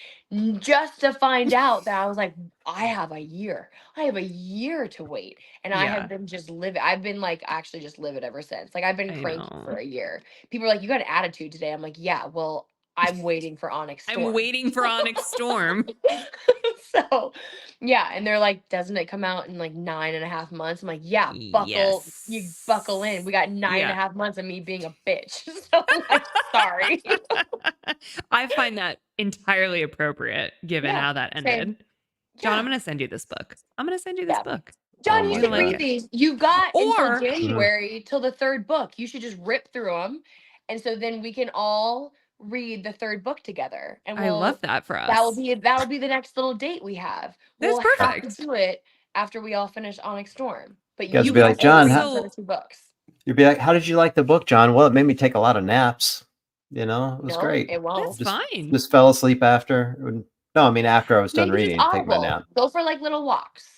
Just to find out that I was like, I have a year. I have a year to wait. And I Yeah. have been just livid. I've been like actually just livid ever since. Like I've been I cranky know. for a year. People are like, you got an attitude today. I'm like, yeah, well, I'm waiting for Onyx Storm. I'm waiting for Onyx Storm. So yeah, and they're like, doesn't it come out in like 9.5 months? I'm like, yeah, you buckle in. We got 9.5 months of me being a bitch. So like, sorry. I find that entirely appropriate given Yeah, how that same. ended. John, Yeah. I'm going to send you this book. I'm going to send you this Yeah. book. John, Oh you my should God. read these. You've got Or- until January till the third book. You should just rip through them, and so then we can all read the third book together. And I love that for us. that'll be the next little date we have. That's We'll have perfect. to do it after we all finish Onyx Storm. But guys you would be like, John, read how- the 2 books. you'd be like, how did you like the book, John? Well, it made me take a lot of naps. You know, it was No, great. it won't. That's fine. Just fell asleep after. No, I mean after I was done Maybe just reading, take my audible. nap. Go for like little walks.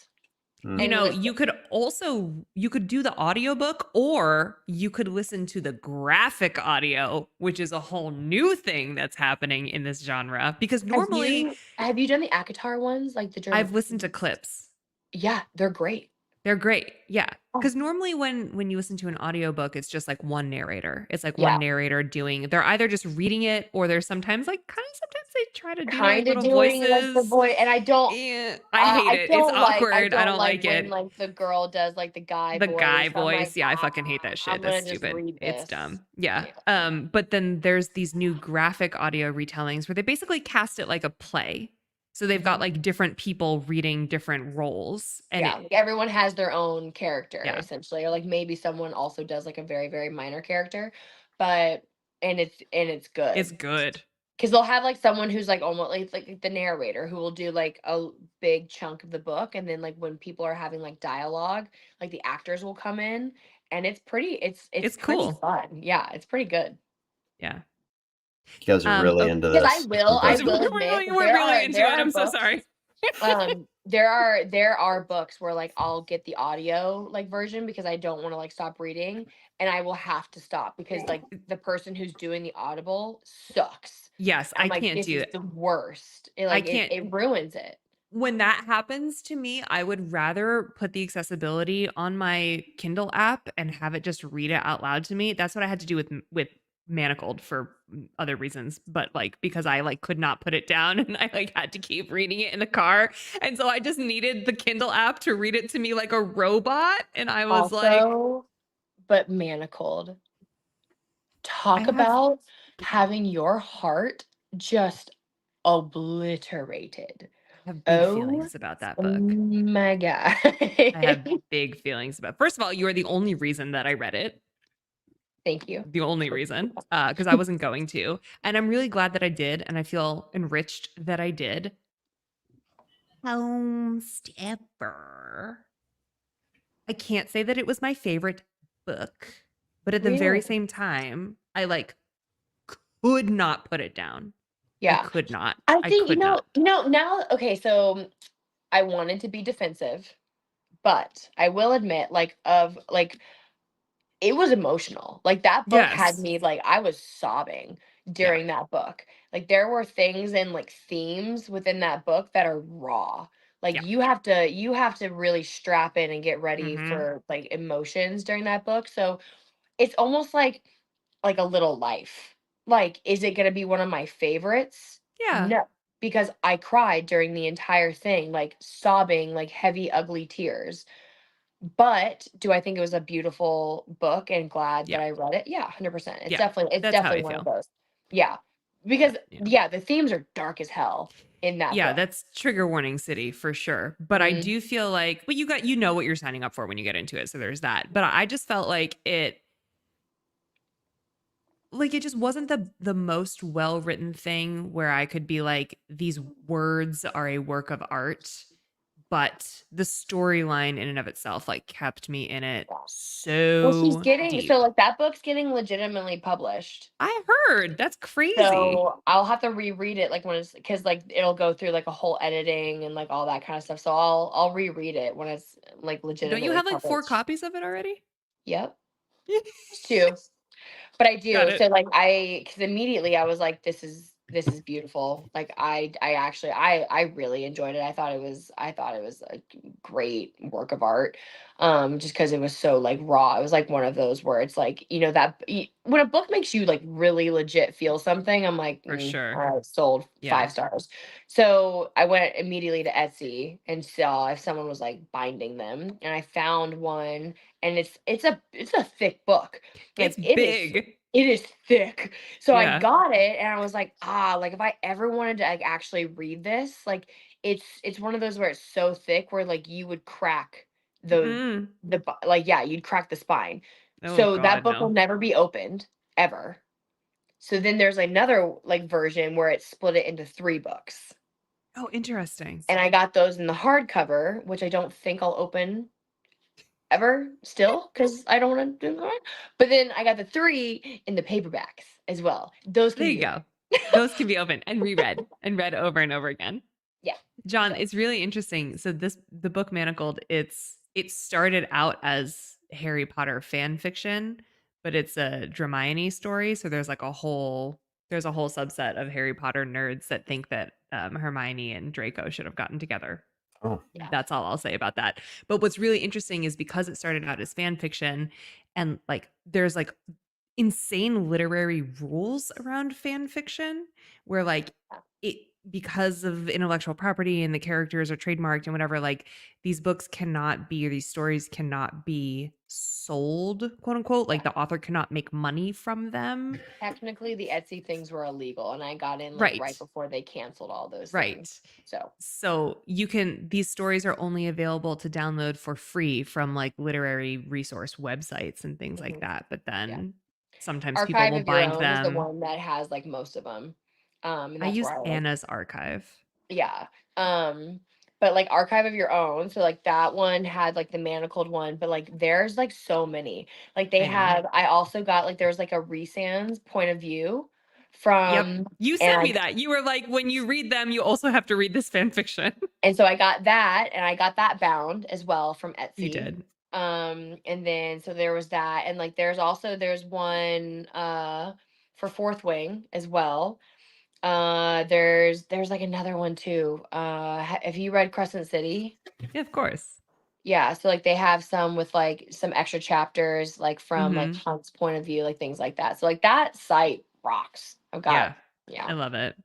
Mm. You know, listen. you could do the audiobook, or you could listen to the graphic audio, which is a whole new thing that's happening in this genre. Because normally have you done the ACOTAR ones, like the German? I've listened to clips. Yeah, they're great. They're great. Yeah. Oh, Because normally when you listen to an audiobook, it's just like one narrator. It's like one yeah. narrator doing, they're either just reading it or they're sometimes like kind of sometimes they try to do like Kind of little doing like the voices. voice, and I don't. Yeah, I hate I it. It's don't like I awkward. I don't don't like like when it. like the girl does like the guy The guy voice. I'm like, voice. Yeah, I fucking hate that I'm shit. That's gonna just stupid. read It's this. dumb. Yeah. Yeah. But then there's these new graphic audio retellings where they basically cast it like a play. So they've got Mhm. like different people reading different roles. And Yeah, like everyone has their own character yeah, essentially, or like maybe someone also does like a very, very minor character, but and it's it's good. good. Because they'll have like someone who's like almost like the narrator who will do like big chunk of the book, and then like when people are having like dialogue, like the actors will come in, and it's It's pretty cool. fun. Yeah, it's pretty good. Yeah. You guys are really Oh, into Because this. It's We're I impressive. will admit that we're really into there it. are I'm so books. sorry. There are books where like I'll get the audio like version because I don't want to like stop reading, and I will have to stop because like the person who's doing the audible sucks. Yes, I'm I like, can't this do is it. the worst. It I like can't. it ruins it. When that happens to me, I would rather put the accessibility on my Kindle app and have it just read it out loud to me. That's what I had to do with Manacled for other reasons, but like because I like could not put it down and I like had to keep reading it in the car. And so I just needed the Kindle app to read it to me like a robot. And I was like, Also, but manacled. I Talk have about having your heart just obliterated. I have big Oh feelings about that book. my god. I have big feelings about. First of all, you are the only reason that I read it. Thank you. The only reason, because I wasn't going to, and I'm really glad that I did, and I feel enriched that I did. Homestepper. I can't say that it was my favorite book, but at the very Really? same time, I like could not put it down. I Yeah. could not. I I think, could not. now, okay, so I wanted to be defensive, but I will admit, it was emotional. Like that book had Yes. me like I was sobbing Yeah. during that book. Like there were things and like themes within that book that are raw. Like Yeah. you have to really strap in and get ready Hmm. for like emotions during that book. So it's almost like a little life. Like, is it gonna be one of my favorites? Yeah. No, because I cried during the entire thing, like sobbing, like heavy, ugly tears. But do I think it was a beautiful book and glad that Yeah. I read it? Yeah, 100%. It's Yeah. definitely it's That's how I definitely one of feel. those. Yeah. Because But yeah, the themes are dark as hell in that yeah, book. that's trigger warning city for sure. But I Mhm. do feel like, well, you know what you're signing up for when you get into it. So there's that. But I just felt like it just wasn't the most well written thing where I could be like, these words are a work of art. But the storyline in and of itself like kept me in it Yeah. Well, she's so getting so deep. like that book's getting legitimately published. I heard that's crazy. So I'll have to reread it like when it's because like it'll go through like a whole editing and like all that kind of stuff. So I'll reread it when it's like Don't you legitimately have like 4 published. copies of it already? Yep, it's two. But I Got do. it. So like because immediately I was like, this is beautiful. Like I actually I really enjoyed it. I thought it was a great work of art. Just because it was so like raw. It was like one of those where it's like, when a book makes you like really legit feel something, I'm like, For all sure. right, sold Yeah. 5 stars. So I went immediately to Etsy and saw if someone was like binding them. And I found one, and it's a thick book. It's Like it is big. it is thick. So I Yeah. got it and I was like, like if I ever wanted to like actually read this, like it's one of those where it's so thick where like you would crack the Mm. like yeah, you'd crack the spine. Oh So that god, book will no. never be opened ever. So then there's another like version where it split it into 3 books. Oh, interesting. And I got those in the hardcover, which I don't think I'll open ever still because I don't want to do that. But then I got the 3 in the paperbacks as well. Those There can you be go. open. Those can be opened and reread and read over and over again. Yeah. John, So it's really interesting. So the book Manacled, it started out as Harry Potter fan fiction, but it's a Hermione story. So there's a whole subset of Harry Potter nerds that think that Hermione and Draco should have gotten together. Oh, Yeah. That's all I'll say about that. But what's really interesting is because it started out as fan fiction and like there's like insane literary rules around fan fiction where like it because of intellectual property and the characters are trademarked and whatever, like these books cannot be or these stories cannot be sold, quote unquote, like Yeah. the author cannot make money from them. Technically, the Etsy things were illegal, and I got in like Right. right before they canceled all those Right. things. So So these stories are only available to download for free from like literary resource websites and things like mhm, that. But yeah. then sometimes people Archive will of Your bind Own is the them. one that has like most of them. And I that's use where I like, Anna's archive. yeah. But like Archive of Your Own, so like that one had like the manacled one, but like there's like so many. Like they I know. have, I also got like there's like a Resans point of view Yep. from, You and sent me that. You were like, when you read them, you also have to read this fan fiction. so I got that, and I got that bound as well from You Etsy. did. And then so there was that, and like there's one for Fourth Wing as well. There's like another one too. Have you read Crescent City? Yeah, of course. Yeah, so like they have some with like some extra chapters like from like Mm-hmm. Hunt's point of view, like things like that. So like that site rocks. I've got, Yeah. yeah. I love it.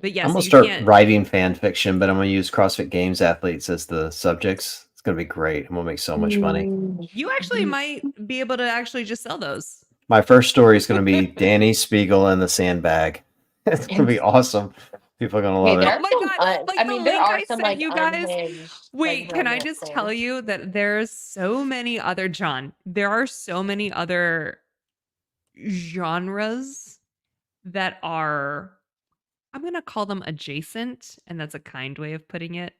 But yeah, I'm so gonna you start can't. writing fan fiction, but I'm gonna use CrossFit Games athletes as the subjects. It's gonna be great. I'm gonna make so much money. Mm. You actually might be able to actually just sell those. My first story is gonna be Dani Speegle and the sandbag. It's gonna be awesome. People are gonna Hey, love there Oh it. are my some God. I Like the mean, there link are I some sent like you guys. unhinged like Wait, can I romance just tell things. you that there's so many other John? There are so many other genres that are, I'm going to call them adjacent, and that's a kind way of putting it.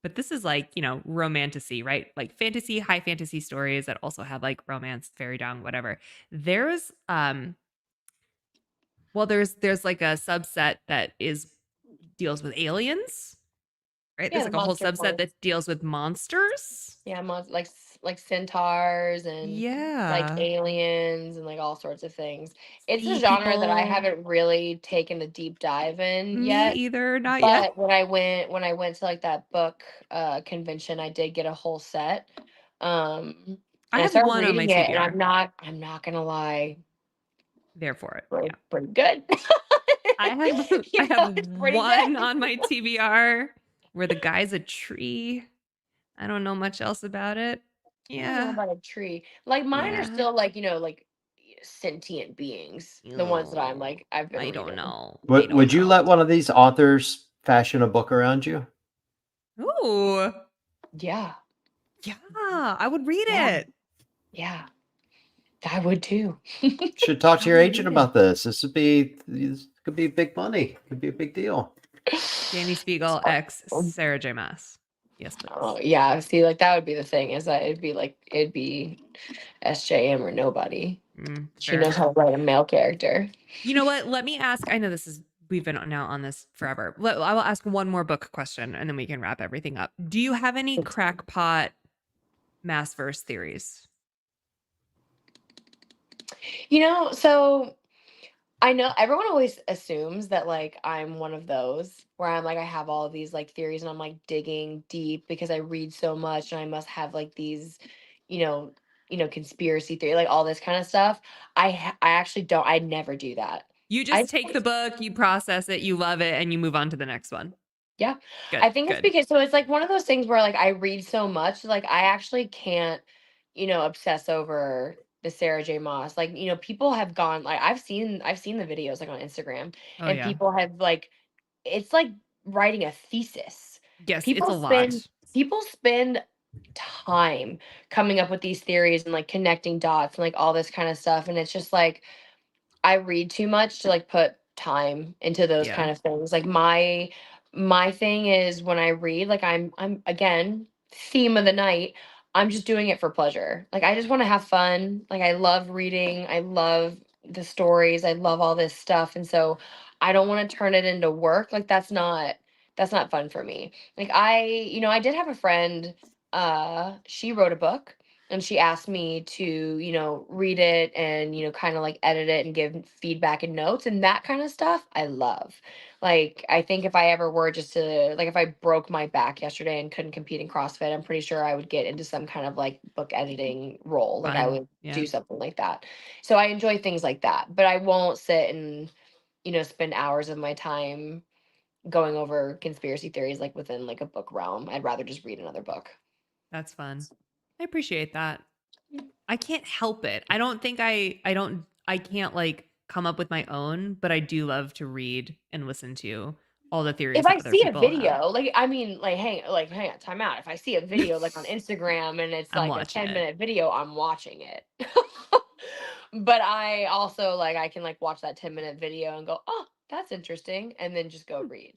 But this is like, romantasy, right? Like fantasy, high fantasy stories that also have like romance, fairy dong, whatever. There's well, there's like a subset that is deals with aliens, right? Yeah, There's the like a whole monster subset ones. that deals with monsters. Yeah, like centaurs and like Yeah. aliens and like all sorts of things. It's a Sea genre that I people. haven't really taken a deep dive in Me yet. either, not yet. But when I went to like that book convention, I did get a whole set. Um I and I have started one on my reading it, and TBR. I'm not gonna lie, There for it. pretty, Yeah. pretty good. I have I You know, have it's pretty one good. on my TBR where the guy's a tree. I don't know much else about it. I don't know Yeah. about a tree. Like mine are Yeah. still like, like sentient beings. The ones that I'm Oh, like I've been I don't reading. know. I don't Would you know. let one of these authors fashion a book around you? Ooh. Yeah. Yeah, I would read Yeah. it. Yeah. I would too. Should talk to I your would agent read it. about this. This could be big money. Could be a big deal. Dani Speegle X Sarah J. Maas. Yes, Oh please. yeah, see, like that would be the thing, is that it'd be SJM or nobody. She Fair knows how enough. to write a male character. You know what? Let me ask. I know we've been now on this forever. I will ask one more book question and then we can wrap everything up. Do you have any crackpot mass verse theories? So I know everyone always assumes that like I'm one of those where I'm like I have all of these like theories, and I'm like digging deep because I read so much, and I must have like these, you know, conspiracy theory, like all this kind of stuff. I actually don't. I never do that. You I just take the book, you process it, you love it, and you move on to the next one. Yeah. Good, I think it's good. because so it's like one of those things where like I read so much, like I actually can't, obsess over the Sarah J. Moss. Like, people have gone like I've seen the videos like on Instagram, Oh and yeah. people have like it's like writing a thesis. Yes, it's a People spend lot. people spend time coming up with these theories and like connecting dots and like all this kind of stuff. And it's just like I read too much to like put time into those Yeah. kind of things. Like my thing is when I read, like I'm again, theme of the night, I'm just doing it for pleasure. Like I just want to have fun. Like I love reading. I love the stories. I love all this stuff. And so I don't want to turn it into work. Like that's not fun for me. Like I did have a friend, she wrote a book, and she asked me to, you know, read it and, you know, kind of like edit it and give feedback and notes and that kind of stuff. I love. Like, I think if I ever were just to, like, if I broke my back yesterday and couldn't compete in CrossFit, I'm pretty sure I would get into some kind of like book editing role. Like, I Fun. would Yeah. do something like that. So I enjoy things like that, but I won't sit and, you know, spend hours of my time going over conspiracy theories like within like a book realm. I'd rather just read another book. That's fun. I appreciate that. I can't help it. I don't think I can't like come up with my own, but I do love to read and listen to all the theories If I that other see a people have. video, like I mean, hang on, time out. If I see a video like on Instagram and it's I'm like a watching 10-minute it. video, I'm watching it. But I also like I can like watch that 10-minute video and go, oh, that's interesting, and then just go read.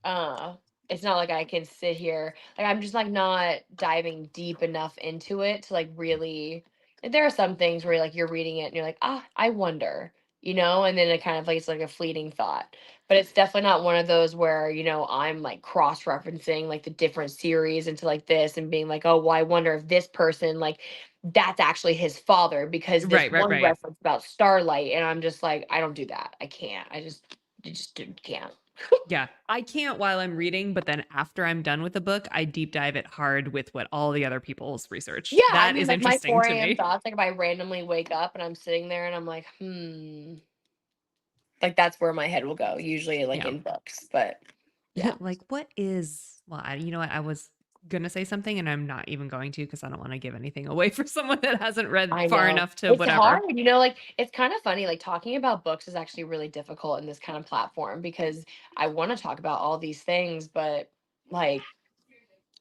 Uh it's not like I can sit here like I'm just like not diving deep enough into it to like really there are some things where like you're reading it and you're like, ah, I wonder, you know, and then it kind of like it's like a fleeting thought. But it's definitely not one of those where, you know, I'm like cross-referencing like the different series into like this and being like, oh, well, I wonder if this person like that's actually his father because this one Right. reference about Starlight. And I'm just like, I don't do that. I can't. I just can't. Yeah. I can't while I'm reading, but then after I'm done with the book, I deep dive it hard with what all the other people's research. Yeah, I That mean, is like my interesting 4 to a.m. me. thoughts, like if I randomly wake up and I'm sitting there and I'm like, like that's where my head will go, usually like Yeah. in books. But yeah, Like what is you know what? I was gonna say something and I'm not even going to because I don't want to give anything away for someone that hasn't read I far know enough to it's hard, whatever. you know, like it's kind of funny, like talking about books is actually really difficult in this kind of platform because I want to talk about all these things, but like,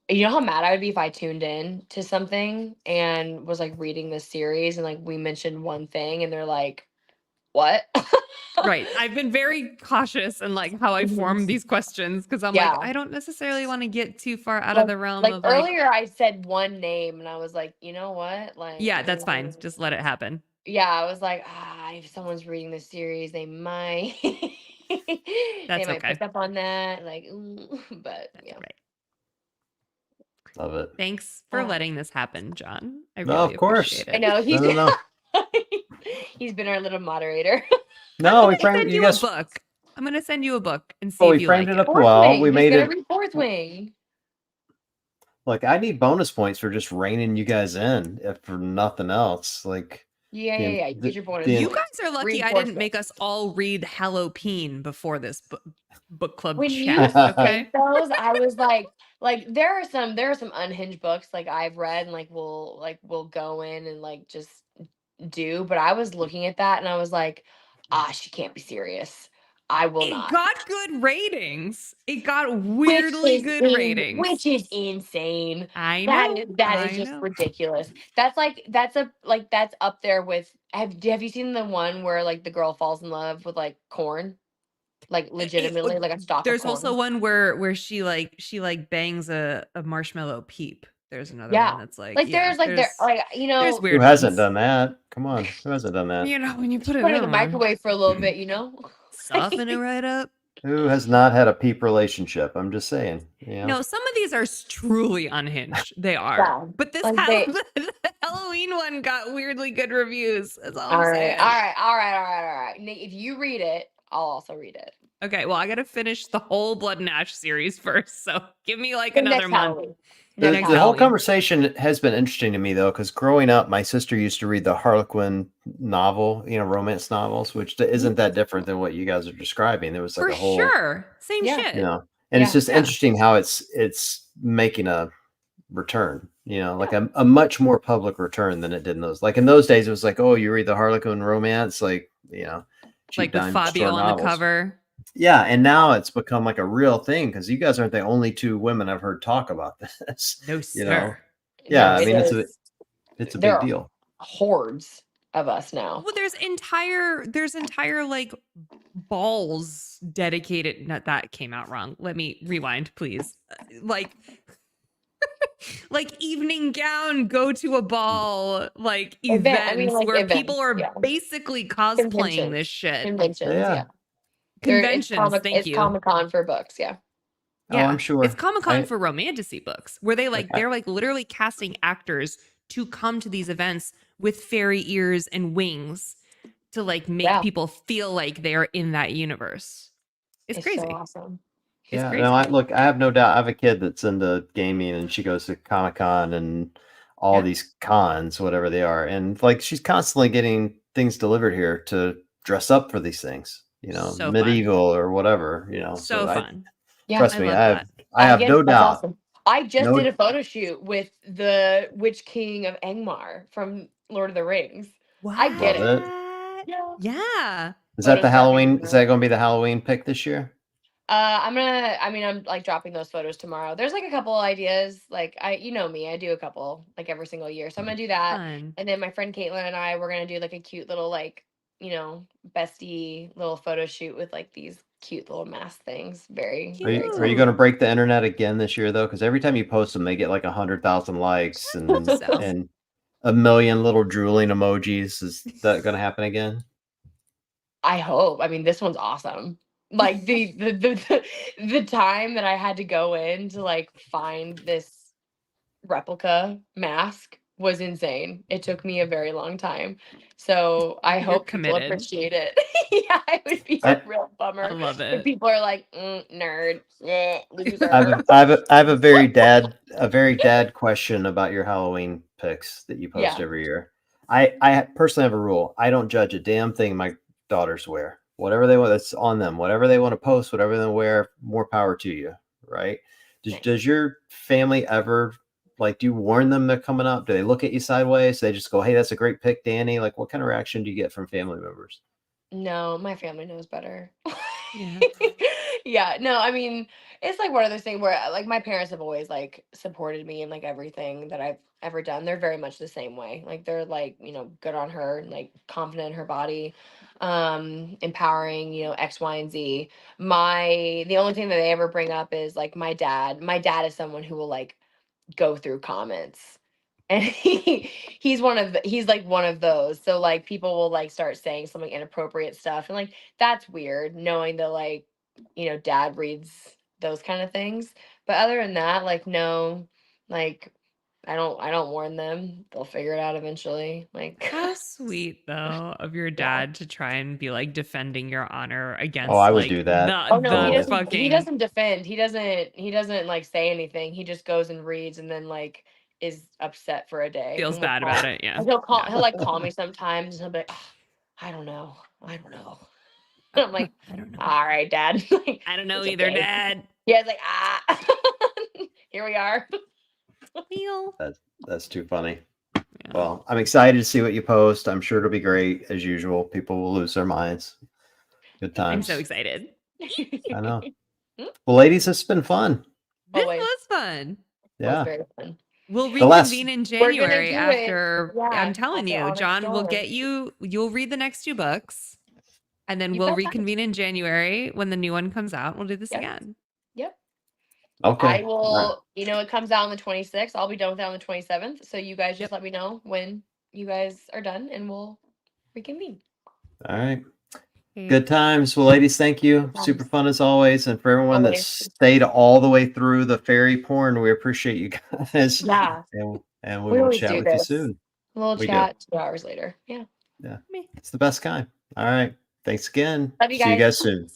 you know how mad I would be if I tuned in to something and was like reading this series and like we mentioned one thing and they're like, what? Right. I've been very cautious in like how I Mhm. form these questions because I'm like, Yeah. I don't necessarily want to get too far out of the realm Like of like, earlier I said one name and I was like, you know what? Like, yeah, that's fine. Just let it happen. yeah, I was like, ah, if someone's reading this series, they might they That's might okay. pick up on that. Like, but That's yeah. all right. Love it. Thanks for letting this happen, John. I No, really of course. appreciate I it. know No. he's been our little moderator. I'm No, we gonna framed send you you a guys. book. I'm gonna send you a book and see Well, if we you framed like it it. up Fourth well. We wing. He's made gonna it. read fourth wing. Like, I need bonus points for just reining you guys in, if for nothing else. Like Yeah. You get your bonus You points. guys are lucky Read I fourth didn't wing. make us all read Halloween before this book club When you chat. sent Okay. those, I was like there are some unhinged books like I've read and like we'll go in and like just do, but I was looking at that and I was like, ah, she can't be serious. I will It not. got good ratings. It got weirdly good ratings. Which is insane. I That know. is that is I just know. ridiculous. That's up there with have you seen the one where like the girl falls in love with like corn? Like legitimately like a stalk of There's also corn. one where she bangs a marshmallow peep. There's another one Yeah. that's like, Like yeah, there's like there like there's Who weird hasn't ones. done that? Come on. Who hasn't done that? You know, when you put just it put it in the on, microwave for a little bit, you know? soften it right up. Who has not had a peep relationship? I'm just saying. No, some of these are truly unhinged. They are. Yeah. But this Like they the Halloween one got weirdly good reviews. That's all all I'm right, saying. all right. Nick, if you read it, I'll also read it. Okay, well, I got to finish the whole Blood and Ash series first. So give me like The another next month. Halloween. The, Next the whole Halloween. conversation has been interesting to me though, because growing up, my sister used to read the Harlequin novel, romance novels, which isn't that different than what you guys are describing. There was like For a whole, sure. Same Yeah. shit. and it's Yeah. just Yeah. interesting how it's making a return, like a much more public return than it did in those. Like in those days, it was like, oh, you read the Harlequin romance, like cheap Like with dime store Fabio on the novels. cover. Yeah, and now it's become like a real thing because you guys aren't the only two women I've heard talk about this. No, sir. Yeah, No, I it mean is. it's a There big are deal. hordes of us now. Well, there's entire like balls dedicated. Not that came out wrong. Let me rewind, please. Like evening gown, go to a ball, like events like where people events. are Yeah. basically cosplaying this shit. Conventions. Yeah. Yeah. Conventions, thank It's you. Comic-Con for books. Yeah. Oh, I'm Yeah, sure. it's Comic-Con for romantasy books where they're like literally casting actors to come to these events with fairy ears and wings to like make Yeah. people feel like they're in that universe. It's crazy. so awesome. It's Yeah, crazy. no, I have no doubt. I have a kid that's into gaming, and she goes to Comic-Con and all Yeah. these cons, whatever they are, and like she's constantly getting things delivered here to dress up for these things, you know, So fun. medieval or whatever, you know. So I fun. Yeah. trust I me, love I that. have Again, no that's doubt. awesome. I just No- did a photo shoot with the Witch King of Angmar from Lord of the Rings. What? I get Love it. Yeah. Is that the Photoshop Halloween? me. Is that going to be the Halloween pick this year? I'm like dropping those photos tomorrow. There's like a couple ideas. Like you know me, I do a couple like every single year. So I'm gonna do that. Fun. And then my friend Caitlin and I, we're gonna do like a cute little like, bestie little photo shoot with like these cute little mask things. Very, Cute. Are very you excited. going to break the internet again this year though? Because every time you post them, they get like 100,000 likes and So. and a million little drooling emojis. Is that going to happen again? I hope. I mean, this one's awesome. Like the time that I had to go in to like find this replica mask was insane. It took me a very long time. So I You're hope people committed. appreciate it. Yeah, it would be a real bummer I love if it. people are like, nerd, loser. I have a very dad question about your Halloween picks that you post Yeah. every year. I personally have a rule. I don't judge a damn thing my daughters wear. Whatever they want, that's on them. Whatever they want to post, whatever they wear, more power to you, right? Nice. Does your family ever like? Do you warn them they're coming up? Do they look at you sideways? They just go, "Hey, that's a great pick, Danny." Like, what kind of reaction do you get from family members? No, my family knows better. Yeah. Yeah, no, I mean, it's like one of those things where like my parents have always like supported me in like everything that I've ever done. They're very much the same way. Like they're like, good on her, like confident in her body, empowering, X, Y, and Z. The only thing that they ever bring up is like my dad. My dad is someone who will like go through comments. And he's like one of those. So like people will like start saying some like inappropriate stuff and like that's weird knowing that like, dad reads those kind of things. But other than that, like no, like I don't warn them. They'll figure it out eventually. Like How sweet though of your dad to try and be like defending your honor against I would like do that. oh no, he the doesn't fucking he doesn't defend. He doesn't like say anything. He just goes and reads and then like is upset for a day. feels And will bad call- about it. Yeah. and he'll call Yeah. he'll like call me sometimes and he'll be like, "Ah, I don't know. I don't know." And I'm like, I don't know. all right, dad. Like, I don't know it's either, okay. Dad. Yeah, it's like, here we are. Feel. That's too funny. Yeah. Well, I'm excited to see what you post. I'm sure it'll be great as usual. People will lose their minds. Good I'm times. so excited. I know. Well, ladies, it's been fun. This Always. was fun. It was Yeah. very fun. We'll The last- reconvene in We're gonna January do it. after Yeah, I'm telling after you, Onyx John will Storm. get you'll read the next 2 books. And then You we'll got that. reconvene in January when the new one comes out. We'll do this Yep. again. Yep. Okay. I will, it comes out on the 26th. I'll be done with it on the 27th. So you guys just Yep. let me know when you guys are done and we'll reconvene. All right. Okay. Good times. Well, ladies, thank you. Good times. Super fun as always. And for everyone that Always. stayed all the way through the fairy porn, we appreciate you guys. Yeah. And we We will always chat do with you this. soon. A little We do. chat 2 hours later. Yeah. It's the best kind. All right. Thanks again. Love you See you guys. guys soon.